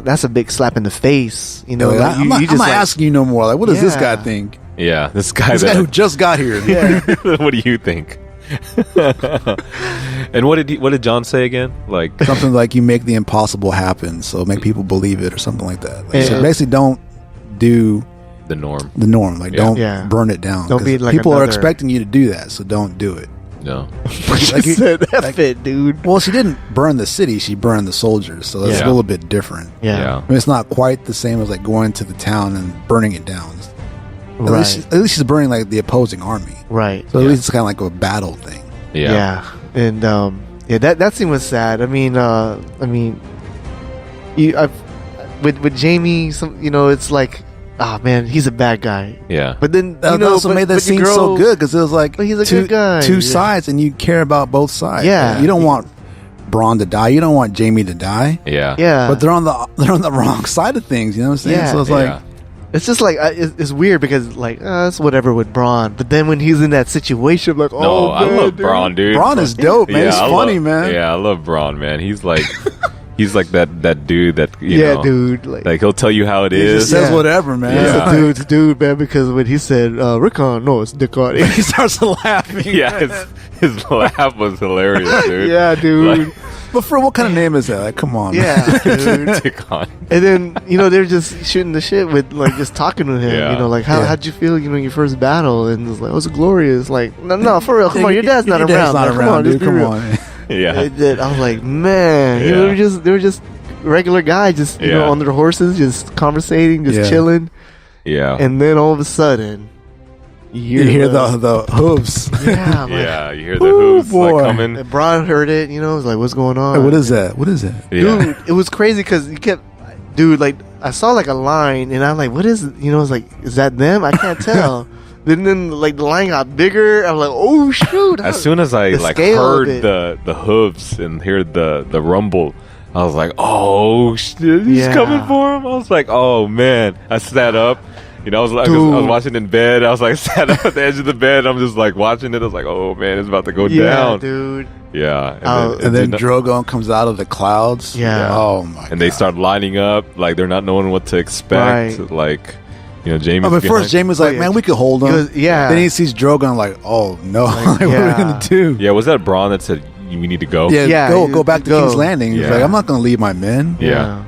that's a big slap in the face. I'm not asking you no more. Like, what does this guy think? Yeah, this guy who just got here. Yeah. What do you think? And what did John say again? Like something like, you make the impossible happen, so make people believe it, or something like that. So basically, don't do the norm. Like, don't burn it down. Don't be like people are expecting you to do that, so don't do it. No. She said F it, dude. Well, she didn't burn the city; she burned the soldiers, so that's a little bit different. Yeah. I mean, it's not quite the same as like going to the town and burning it down. Right. At least she's burning like the opposing army. Right. So at least it's kind of like a battle thing. Yeah. And that scene was sad. With Jamie, it's like, man, he's a bad guy. Yeah. But then that also made that scene so good, because it was like, he's a good guy. Two sides, and you care about both sides. Yeah. You don't want Braun to die. You don't want Jamie to die. Yeah. Yeah. But they're on the wrong side of things. You know what I'm saying? Yeah. So it's like. It's just like it's weird, because like it's whatever with Braun, but then when he's in that situation, like, I love Braun, dude. Braun is dope, man. He's funny, man. Yeah, I love Braun, man. He's like He's like that dude that you know, dude. Like he'll tell you how it He is. just says whatever, man. Yeah. He's a dude's dude, man. Because when he said Rickon, no, it's Dickon. He starts laughing. Yeah, his laugh was hilarious, dude. Yeah, dude. Like, But for what kind of name is that? Like, come on. Yeah, dude. Dickon. And then they're just shooting the shit with like just talking to him. Yeah. Like how'd you feel? Your first battle, and it's like it was glorious. Like no, for real. Come on, your dad's not around. Not man. around, dude. Come Come on. on. Yeah. I was like, man, Yeah. they were just regular guys, just you know, on their horses, just conversating, just chilling. Yeah. And then all of a sudden, You hear the hooves. Yeah, like, Yeah, you hear the hooves boy. like coming. and Braun heard it. It was like, what's going on? Hey, what is that? What is that? Yeah. Dude, it was crazy because you kept, like I saw like a line, and I'm like, what is it? It's like, is that them? I can't tell. then like the line got bigger. I'm like, oh shoot! As soon as I The like scale of heard it. the hooves and heard the rumble, I was like, oh shit, he's Yeah. coming for him. I was like, oh man. I sat up. I was watching in bed. I was like sat up at the edge of the bed. I'm just like watching it. I was like, oh man, it's about to go down. Dude. Yeah. And then Drogon comes out of the clouds. Yeah. Oh my god. and they start lining up like they're not knowing what to expect. Right. Like, Jamie's But first, Jamie's like, yeah. man, we could hold him. He goes, yeah. Then he sees Drogon, like, oh no, like, what are we yeah. gonna do? Yeah, was that Braun that said we need to go? Yeah, Yeah, go back to go. King's Landing. He's Yeah. like, I'm not gonna leave my men. Yeah.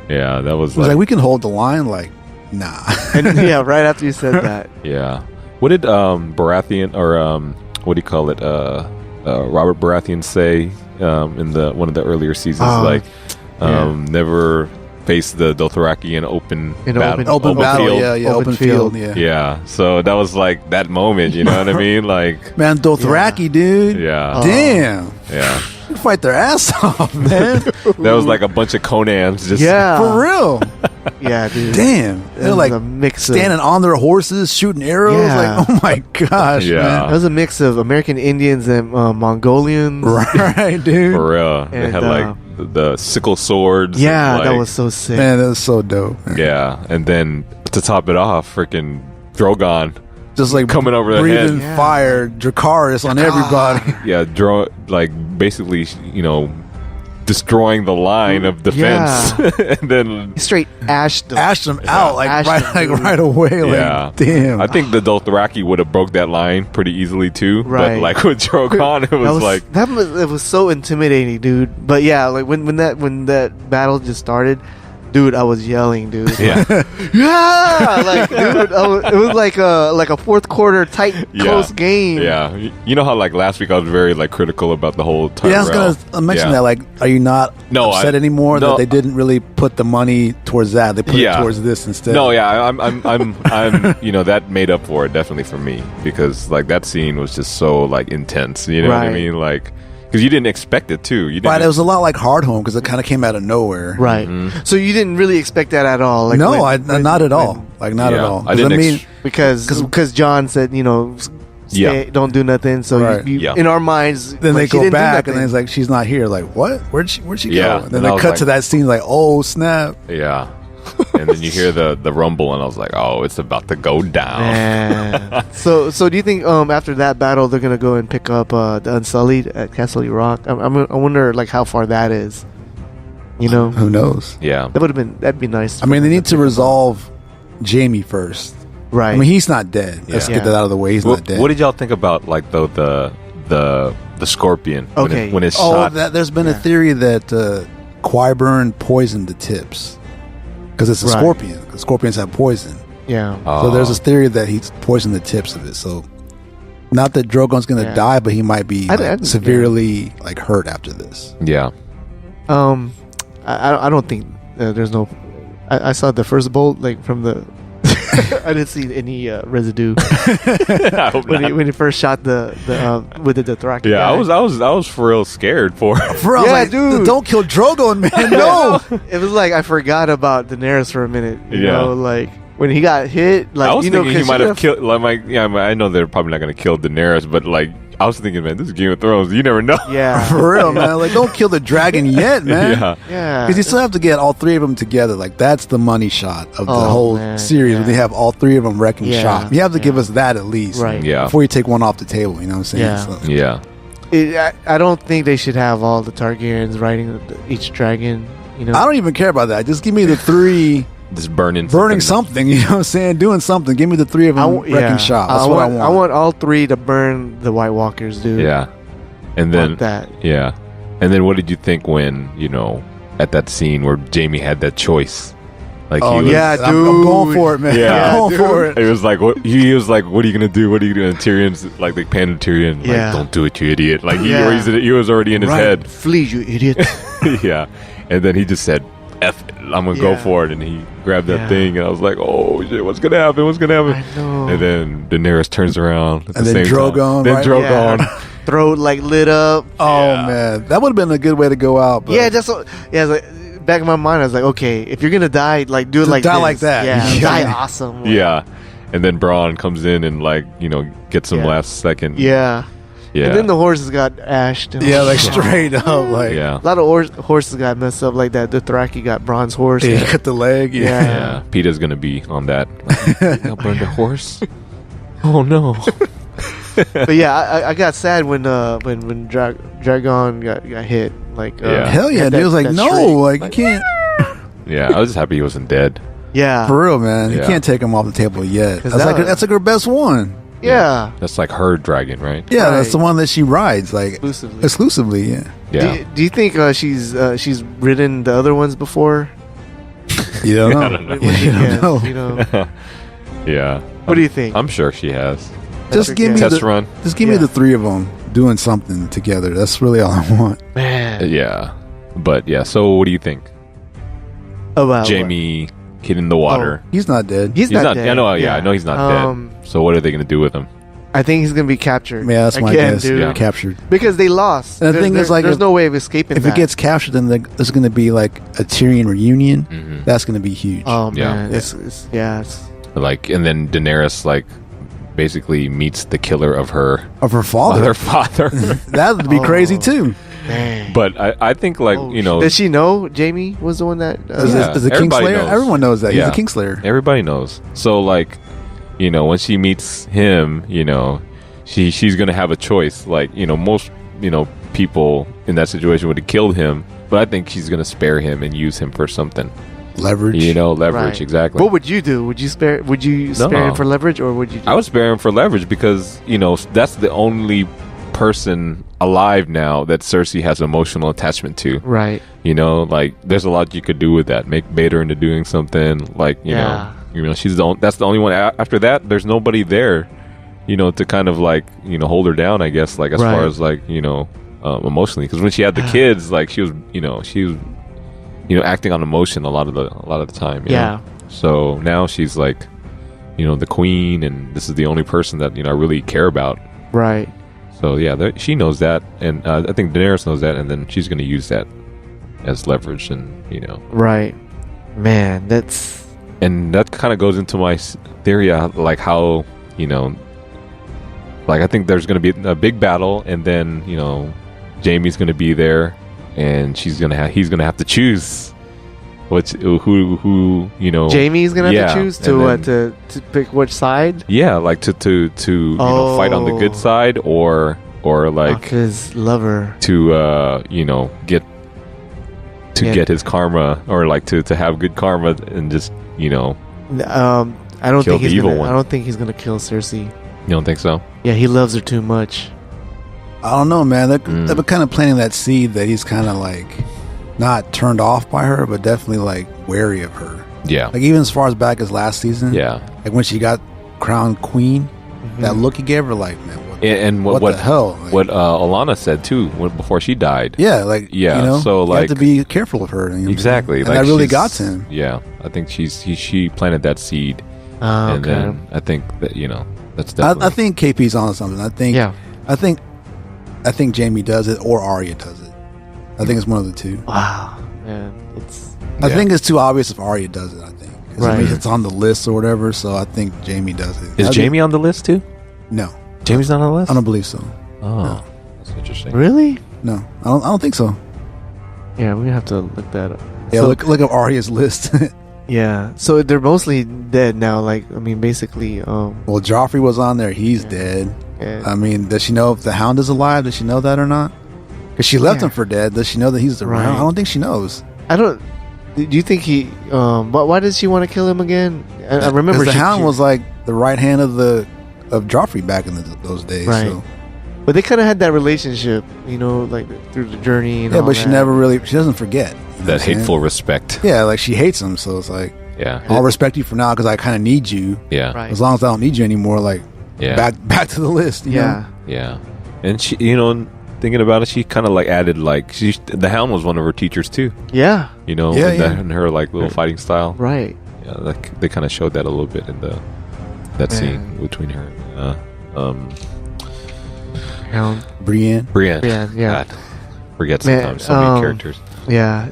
Yeah, that was He's like, we can hold the line. Like, nah. And right after you said that, Yeah. What did Baratheon or what do you call it? Robert Baratheon say in one of the earlier seasons? Never face the Dothraki in open battle. Open battle, field. yeah, open field, yeah. Yeah. So that was like that moment, you know what I mean? Like, Man, Dothraki, dude. yeah, Damn. yeah. You fight their ass off, man. That was like a bunch of Conans just For real. yeah, dude. Damn. They're was like a mix of- standing on their horses, shooting arrows. Yeah. Like, oh my gosh, Yeah. That man. was a mix of American Indians and Mongolians. Right, dude. for real. They And, had like the sickle swords. Yeah, and, that like, was so sick. Man, that was so dope. man. Yeah, and then to top it off, freaking Drogon. Just like Coming over the breathing head. Yeah. fire, Dracarys on everybody. Yeah, basically, destroying the line of defense, and then Straight ashed them. Ashed them out Ashed them, dude. right away. Like, yeah, damn. I think the Dothraki would have broke that line pretty easily too. Right. But like with Drogon, it was like it was so intimidating, dude. But yeah, like when that battle just started, dude, I was yelling, dude. yeah, Yeah, like dude, it was like a fourth quarter tight Yeah. close game. yeah. You know how like last week I was very like critical about the whole Tyrell. Yeah, I was gonna mention Yeah. that. Like, are you not No, upset I- anymore no. that they didn't really put the money towards that? They put it Yeah. towards this instead. No, yeah, I'm that made up for it definitely for me because like that scene was just so like intense. You know what I Right. mean? Like because you didn't expect it too. You didn't. But it was a lot like Hard Home because it kind of came out of nowhere. Right. So you didn't really expect that at all. Like No, when- not at all. when- Like, not at Yeah, all. I 'Cause didn't mean, because John said, stay, Yeah. don't do nothing. So Right. Yeah. in our minds, then like, they she go didn't do back and nothing. it's like she's not here. Like, what? Where'd she Yeah. go? And then And I they was cut like- to that scene. Like, oh snap! Yeah. And then you hear the rumble, and I was like, "Oh, it's about to go down." Man. so do you think after that battle they're gonna go and pick up the Unsullied at Castle Rock? I wonder like how far that is. Who knows? Yeah. That'd be nice. I mean, they need to resolve Jamie first. right. I mean, he's not dead. Let's Yeah. get that out of the way. He's not dead. What did y'all think about like the scorpion? Okay. When it's Oh, shot. there's been a theory that Qyburn poisoned the tips because it's a Right. scorpion. 'Cause scorpions have poison. yeah. So there's this theory that he's poisoned the tips of it. So not that Drogon's going to Yeah. die, but he might be I- severely like hurt after this. Yeah. I don't think there's no. I saw the first bolt like from the. I didn't see any residue I hope not. when he first shot the with the Dothraki. Yeah, guy. I was for real scared for him. For real, Yeah, like, dude. don't kill Drogon, man. No. It was like I forgot about Daenerys for a minute. You Yeah. know, like when he got hit, like I was thinking he 'cause might she have killed. Like, I know they're probably not going to kill Daenerys, but like I was thinking, man, this is Game of Thrones. You never know. Yeah, For real, man. Like, don't kill the dragon yet, man. Yeah. yeah. Because you still have to get all three of them together. Like, that's the money shot of the Oh, whole man. series. Yeah. When they have all three of them wrecking Yeah. shop. You have to give Yeah. us that at least. Right. Yeah. Before you take one off the table. You know what I'm saying? Yeah. So, Yeah. I don't think they should have all the Targaryens riding each dragon. You know, I don't even care about that. Just give me the 3. Just burning something, you know what I'm saying? Doing something. Give me the 3 of them wrecking shop. That's what I want. I want all 3 to burn the White Walkers, dude. Yeah. And then that. Yeah. And then what did you think when, at that scene where Jaime had that choice? Like dude. I'm going for it, man. Yeah, I'm going for it. It was like, what he was like, what are you gonna do? What are you gonna do? And Tyrion's like, they panned to Tyrion, like, don't do it, you idiot. Like he was already in his head. Flee, you idiot. Yeah. And then he just said, F it, I'm gonna go for it, and he grabbed that thing, and I was like, oh shit, what's gonna happen? I know. And then Daenerys turns around at and the then same Drogon, time. Then right? Drogon. Throat like lit up. Oh man, that would have been a good way to go out. But it's like back in my mind, I was like, okay, if you're gonna die, like do it like die this. like that. Yeah, die awesome. Yeah, and then Braun comes in and gets some last second. Yeah. Yeah. And then the horses got ashed. Yeah, like straight up, like a lot of horses got messed up like that. The Dothraki got Braun's horse. He cut the leg. Yeah. Peeta's gonna be on that. I'll burn the horse. Oh no. But yeah, I got sad when Dragon got hit. Like hell yeah, dude was like, no, like you can't. Yeah, I was just happy he wasn't dead. Yeah, for real, man. You can't take him off the table yet. That's like her best one. Yeah, that's like her dragon, right? Yeah, that's the one that she rides like exclusively. Yeah. Do you think she's ridden the other ones before? You don't know. I don't know. You don't know. Yeah. What do you think? I'm sure she has. Just give me test run. Just give me the 3 of them doing something together. That's really all I want. Man. Yeah. But yeah. So what do you think? About Jaime hitting the water. He's not dead. He's not dead. I know he's not dead. So what are they going to do with him? I think he's going to be captured. Yeah, that's my guess. Dude. Yeah. Captured. Because they lost. And the thing is, like, there's no way of escaping if that. it gets captured, then there's going to be like a Tyrion reunion. Mm-hmm. That's going to be huge. Oh man, Yeah. It's like, and then Daenerys basically meets the killer of her father. That would be crazy too. Dang. But I think does she know Jaime was the one that is the Kingslayer? Knows. Everyone knows that. He's a Kingslayer. Everybody knows. So like, when she meets him, she's gonna have a choice. Like, most people in that situation would have killed him, but I think she's gonna spare him and use him for something. Leverage. Leverage, right. exactly. What would you do? Would you spare him for leverage, or would you I would spare him for leverage because, that's the only person alive now that Cersei has emotional attachment to. Right. Like, there's a lot you could do with that. Make bait her into doing something. Like, she's that's the only one. After that, there's nobody there, to kind of like, hold her down, I guess, like, as far as like, emotionally. Because when she had the kids, like, she was acting on emotion a lot of the time. You know? So now she's like, the queen, and this is the only person that I really care about. Right. So yeah, she knows that, and I think Daenerys knows that, and then she's going to use that as leverage, and Right. Man, and that kind of goes into my theory, like how like I think there's going to be a big battle, and then Jaime's going to be there. And he's gonna have to choose who Jaime's gonna have to choose to pick which side. Yeah, like to fight on the good side or like his lover to get his karma, or like to have good karma and just I don't think he's evil gonna. one. I don't think he's gonna kill Cersei. You don't think so? Yeah, he loves her too much. I don't know, man. They're kind of planting that seed that he's kind of like not turned off by her, but definitely like wary of her. Yeah. Like even as far as back as last season. Yeah. Like when she got crowned queen, that look he gave her, like, man, what the hell? Like, what Alana said too before she died. Yeah, like so like you have to be careful of her. Exactly. And like that really got to him. Yeah, I think she planted that seed, and then I think that that's definitely. I think KP's on something. I think Jaime does it or Arya does it. I think it's one of the two. Wow, man, I think it's too obvious if Arya does it. I think right. It's on the list or whatever. So I think Jaime does it. Is Jaime on the list too? No, Jaime's not on the list. I don't believe so. Oh, no. That's interesting. Really? No, I don't think so. Yeah, we have to look that up. Yeah, look at Arya's list. Yeah, so they're mostly dead now. Like, I mean, basically. Well, Joffrey was on there. He's dead. I mean, does she know if the Hound is alive? Does she know that or not? Because she left him for dead. Does she know that he's around? I don't think she knows. I don't. Do you think he? Why does she want to kill him again? I remember the Hound was like the right hand of Joffrey back in those days. Right. So. But they kind of had that relationship, like through the journey. And yeah, but she doesn't forget that hateful respect. Yeah, like she hates him, so it's like, I'll respect you for now because I kind of need you. Yeah, right. As long as I don't need you anymore, like, back to the list. You know? Yeah. And she, thinking about it, she kind of like added like the Hound was one of her teachers too. Yeah, in her like little fighting style. Right. Yeah, like they kind of showed that a little bit in that scene between her. Hound. Brienne. Yeah. God, forget sometimes so many characters. Yeah.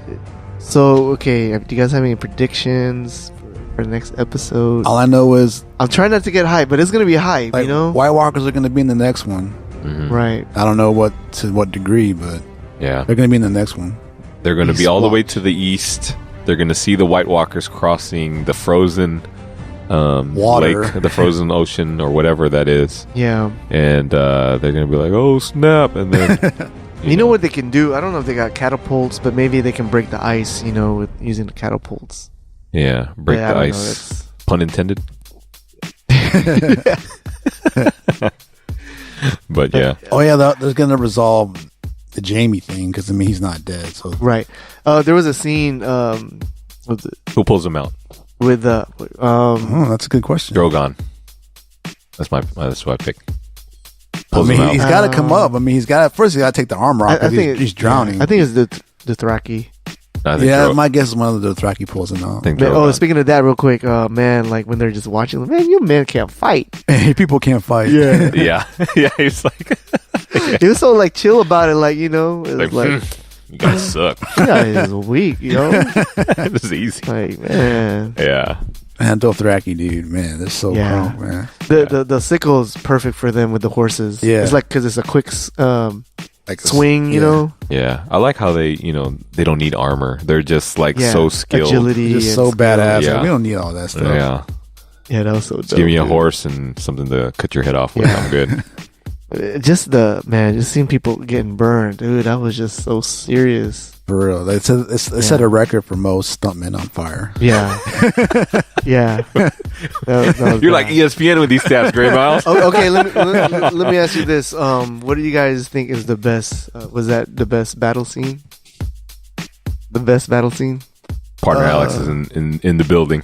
So okay, do you guys have any predictions for the next episode? All I know is I'm trying not to get hype, but it's gonna be hype. Like, White Walkers are gonna be in the next one. Mm-hmm. Right. I don't know to what degree, but they're gonna be in the next one. They're gonna be all the way to the east. They're gonna see the White Walkers crossing the frozen water, lake, the frozen ocean, or whatever that is. Yeah. And they're gonna be like, "Oh snap!" And then you know what they can do? I don't know if they got catapults, but maybe they can break the ice. With using the catapults. Yeah, break the ice. Pun intended. But yeah. Oh yeah, they're gonna resolve the Jamie thing because he's not dead. So right. There was a scene. Who pulls him out? With that's a good question. Drogon. That's what I picked. He's got to come up. He's got to take the armor off because he's drowning. I think it's the Dothraki. My guess is one of the Dothraki pulls him out. Speaking of that, real quick, man, like when they're just watching, man, you men can't fight. People can't fight. Yeah. He's like, he was so like chill about it, like it was like you guys suck. You guys is weak, This is easy. Like, man. Yeah. Man, Dothraki, dude, man, they're so strong, man. The sickle is perfect for them with the horses. Yeah, it's like because it's a quick like swing, Yeah, I like how they they don't need armor. They're just like so skilled, agility, just so badass. Yeah. Like, we don't need all that stuff. Yeah, that was so dope. Give me a horse and something to cut your head off with. I'm good. Just seeing people getting burned, dude. That was just so serious. For real, they set a record for most stuntmen on fire. Yeah, yeah. That was You're like ESPN with these stats, Gray Miles. Okay, let me ask you this: what do you guys think is the best? Was that the best battle scene? The best battle scene? Partner Alex is in the building.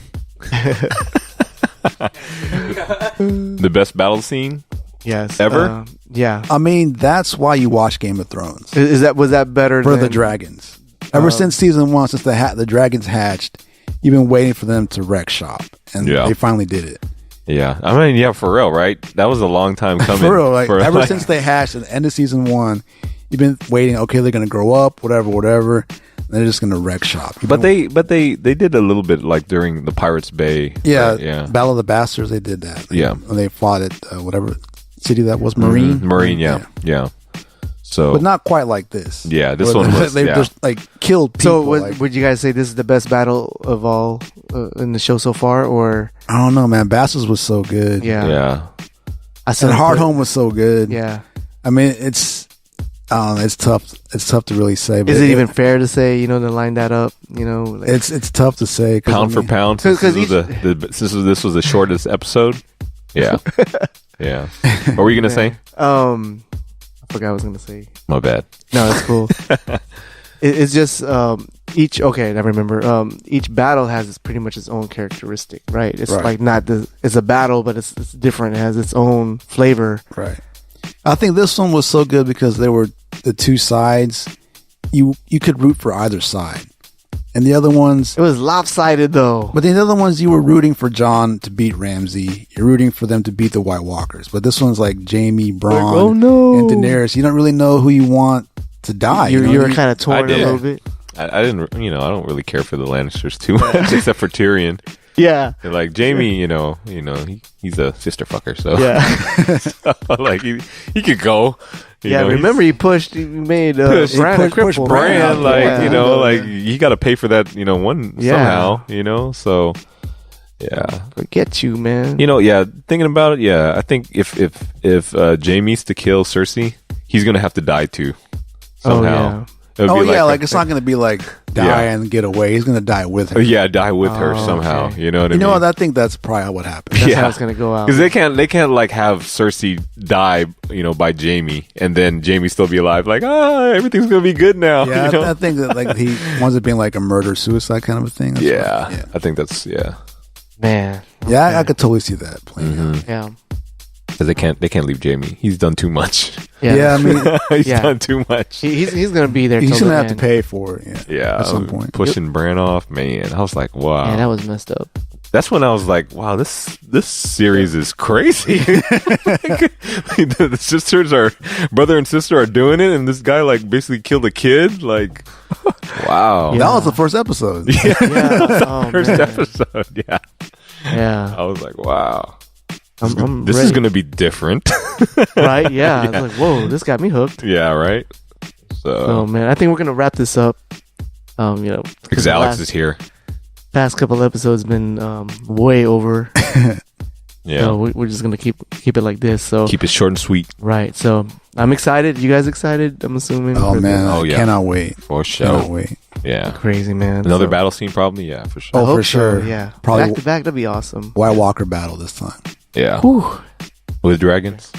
The best battle scene. Yes. Ever? Yeah. That's why you watch Game of Thrones. Was that better for the dragons? Ever since season 1, since the dragons hatched, you've been waiting for them to wreck shop, and they finally did it. Yeah, for real, right? That was a long time coming. For real, since they hatched at the end of season 1, you've been waiting. Okay, they're gonna grow up, whatever. They're just gonna wreck shop. But they did a little bit like during the Pirates Bay. Yeah, right? Yeah. Battle of the Bastards. They did that. When they fought at whatever city that was, Marine. Mm-hmm. Marine, yeah. So, but not quite like this. Yeah, this one was. They just like killed people. So, would you guys say this is the best battle of all in the show so far, or I don't know, man. Bastards was so good. Yeah. And Hardhome was so good. Yeah. It's tough. It's tough to really say. But is it even fair to say, to line that up? It's tough to say. Pound for pound, since this was the shortest episode. Yeah. Yeah. What were you gonna say? I forgot what I was gonna say. My bad. No, it's cool. It's just each. Okay, I remember. Each battle has pretty much its own characteristic, right? It's like it's a battle, but it's different. It has its own flavor, right? I think this one was so good because there were the two sides. You could root for either side. And the other ones... It was lopsided, though. But the other ones, you were rooting for Jon to beat Ramsay. You're rooting for them to beat the White Walkers. But this one's like Jaime, Bronn, and Daenerys. You don't really know who you want to die. You were kind of torn a little bit. I didn't... I don't really care for the Lannisters too much, except for Tyrion. Yeah. And like Jaime, he's a sister fucker, so... Yeah. So, like, he could go... remember he made Bran a cripple. Bran, you got to pay for that, somehow, so Yeah. Forget you, man. You know, yeah, thinking about it, yeah, I think if Jaime's to kill Cersei, he's going to have to die too. Somehow. Like it's not going to be like die and get away. He's going to die with her. Yeah, die with her somehow. Okay. You know what I mean? You know what? I think that's probably what happened. That's how it's going to go out. Because they can't like have Cersei die, by Jaime, and then Jaime still be alive. Like, everything's going to be good now. Yeah, you know? I think that like he wants it being like a murder-suicide kind of a thing. Yeah, I think that's, Man. Yeah, I could totally see that playing out. Yeah. Because they can't leave Jaime. He's done too much. Yeah, I mean, he's done too much. He's going to be there. He's going to have to pay for it. Yeah, at some point. Pushing Bran off, man. I was like, wow. Man, that was messed up. That's when I was like, wow, this series is crazy. The sisters brother and sister are doing it, and this guy like basically killed a kid. Like, wow. That was the first episode. Yeah. Oh, first man. episode. Yeah. Yeah. I was like, wow. I'm this ready. is going to be different. Right? Yeah. I was like, whoa, this got me hooked. Yeah, right? Oh, man. I think we're going to wrap this up. Because Alex is here. Past couple episodes been way over. Yeah. So we're just going to keep it like this. So Keep it short and sweet. Right. So I'm excited. You guys excited? I'm assuming. Oh, man. I cannot wait. For sure. Cannot wait. Yeah. Crazy, man. Another So- battle scene, probably? Yeah, for sure. Oh, I hope for sure. So, yeah. Probably back to back. That'd be awesome. White Walker battle this time. Yeah. Whew. With dragons?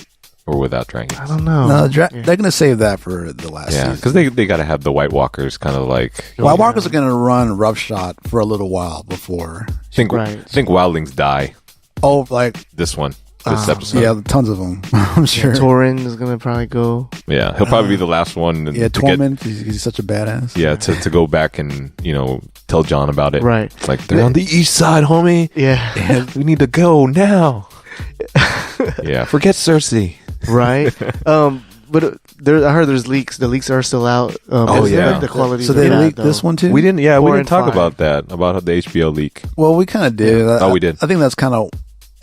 Or without dragons? I don't know. No, they're going to save that for the last Yeah, season. because they got to have the White Walkers kind of like... White Walkers are going to run roughshod for a little while before. I think wildlings die. Oh, like... This episode. Yeah, tons of them. I'm sure. Torrin is gonna probably go. Yeah, he'll probably be the last one. Yeah, Tormund. He's such a badass. Yeah, to go back and tell John about it. Right. Like they're on the east side, homie. Yeah. We need to go now. Yeah, forget Cersei. Right. But I heard there's leaks. The leaks are still out. The quality. So they leaked this one too. We didn't. Yeah, we 4 didn't and talk 5. about that. About the HBO leak. Well, we kind of did. Oh, we did. I think that's kind of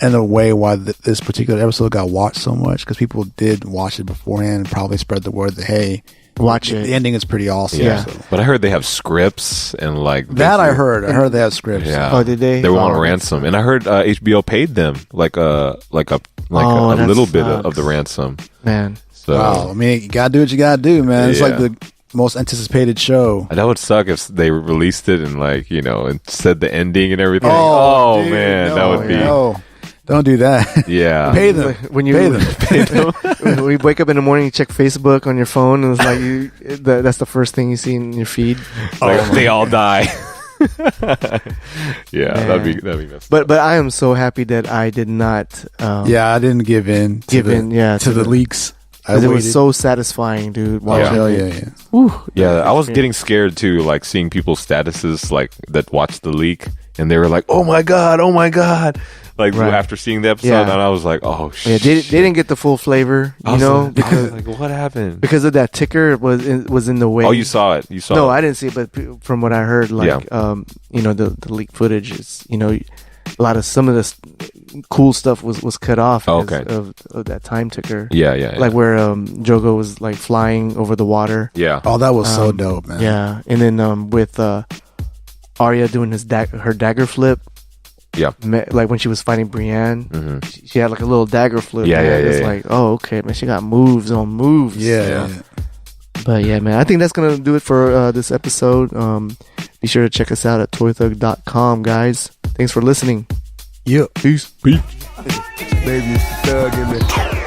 in a way why this particular episode got watched so much, because people did watch it beforehand and probably spread the word that hey, watch it. The ending is pretty awesome. Yeah. So. But I heard they have scripts and like that. I heard they have scripts. Yeah. Oh, did they? They were on ransom, and I heard HBO paid them like a little bit of the ransom. Man. So wow. I mean, you gotta do what you gotta do, man. It's like the most anticipated show. That would suck if they released it and and said the ending and everything. Oh, dude, man, that would be. No. Don't do that. Yeah. Pay them. When you Pay them. when you wake up in the morning, you check Facebook on your phone, and it's like that's the first thing you see in your feed. Like they all die. Yeah, Man. that'd be messed up. But I am so happy that I did not. I didn't give in. To the leaks. It was so satisfying, dude. Wow. Yeah. Yeah. Whew. Yeah, I was getting scared too, like seeing people's statuses like that watched the leak, and they were like, "Oh my god, oh my god!" Like after seeing the episode, and I was like, "Oh shit!" Yeah, they didn't get the full flavor, because like, what happened? Because of that ticker was in the way. Oh, you saw it. You saw. No, it. I didn't see it, but from what I heard, the leaked footage is, a lot of some of this cool stuff was cut off because of that time ticker. Yeah. Like where Jogo was like flying over the water. Yeah. Oh, that was so dope, man. Yeah, and then with Arya doing her dagger flip. Yeah. Like when she was fighting Brienne, she had like a little dagger flip. Yeah. It's like, oh, okay, man, she got moves on moves. Yeah. But yeah, man, I think that's going to do it for this episode. Be sure to check us out at toythug.com, guys. Thanks for listening. Yeah. Peace. Baby, thug in there.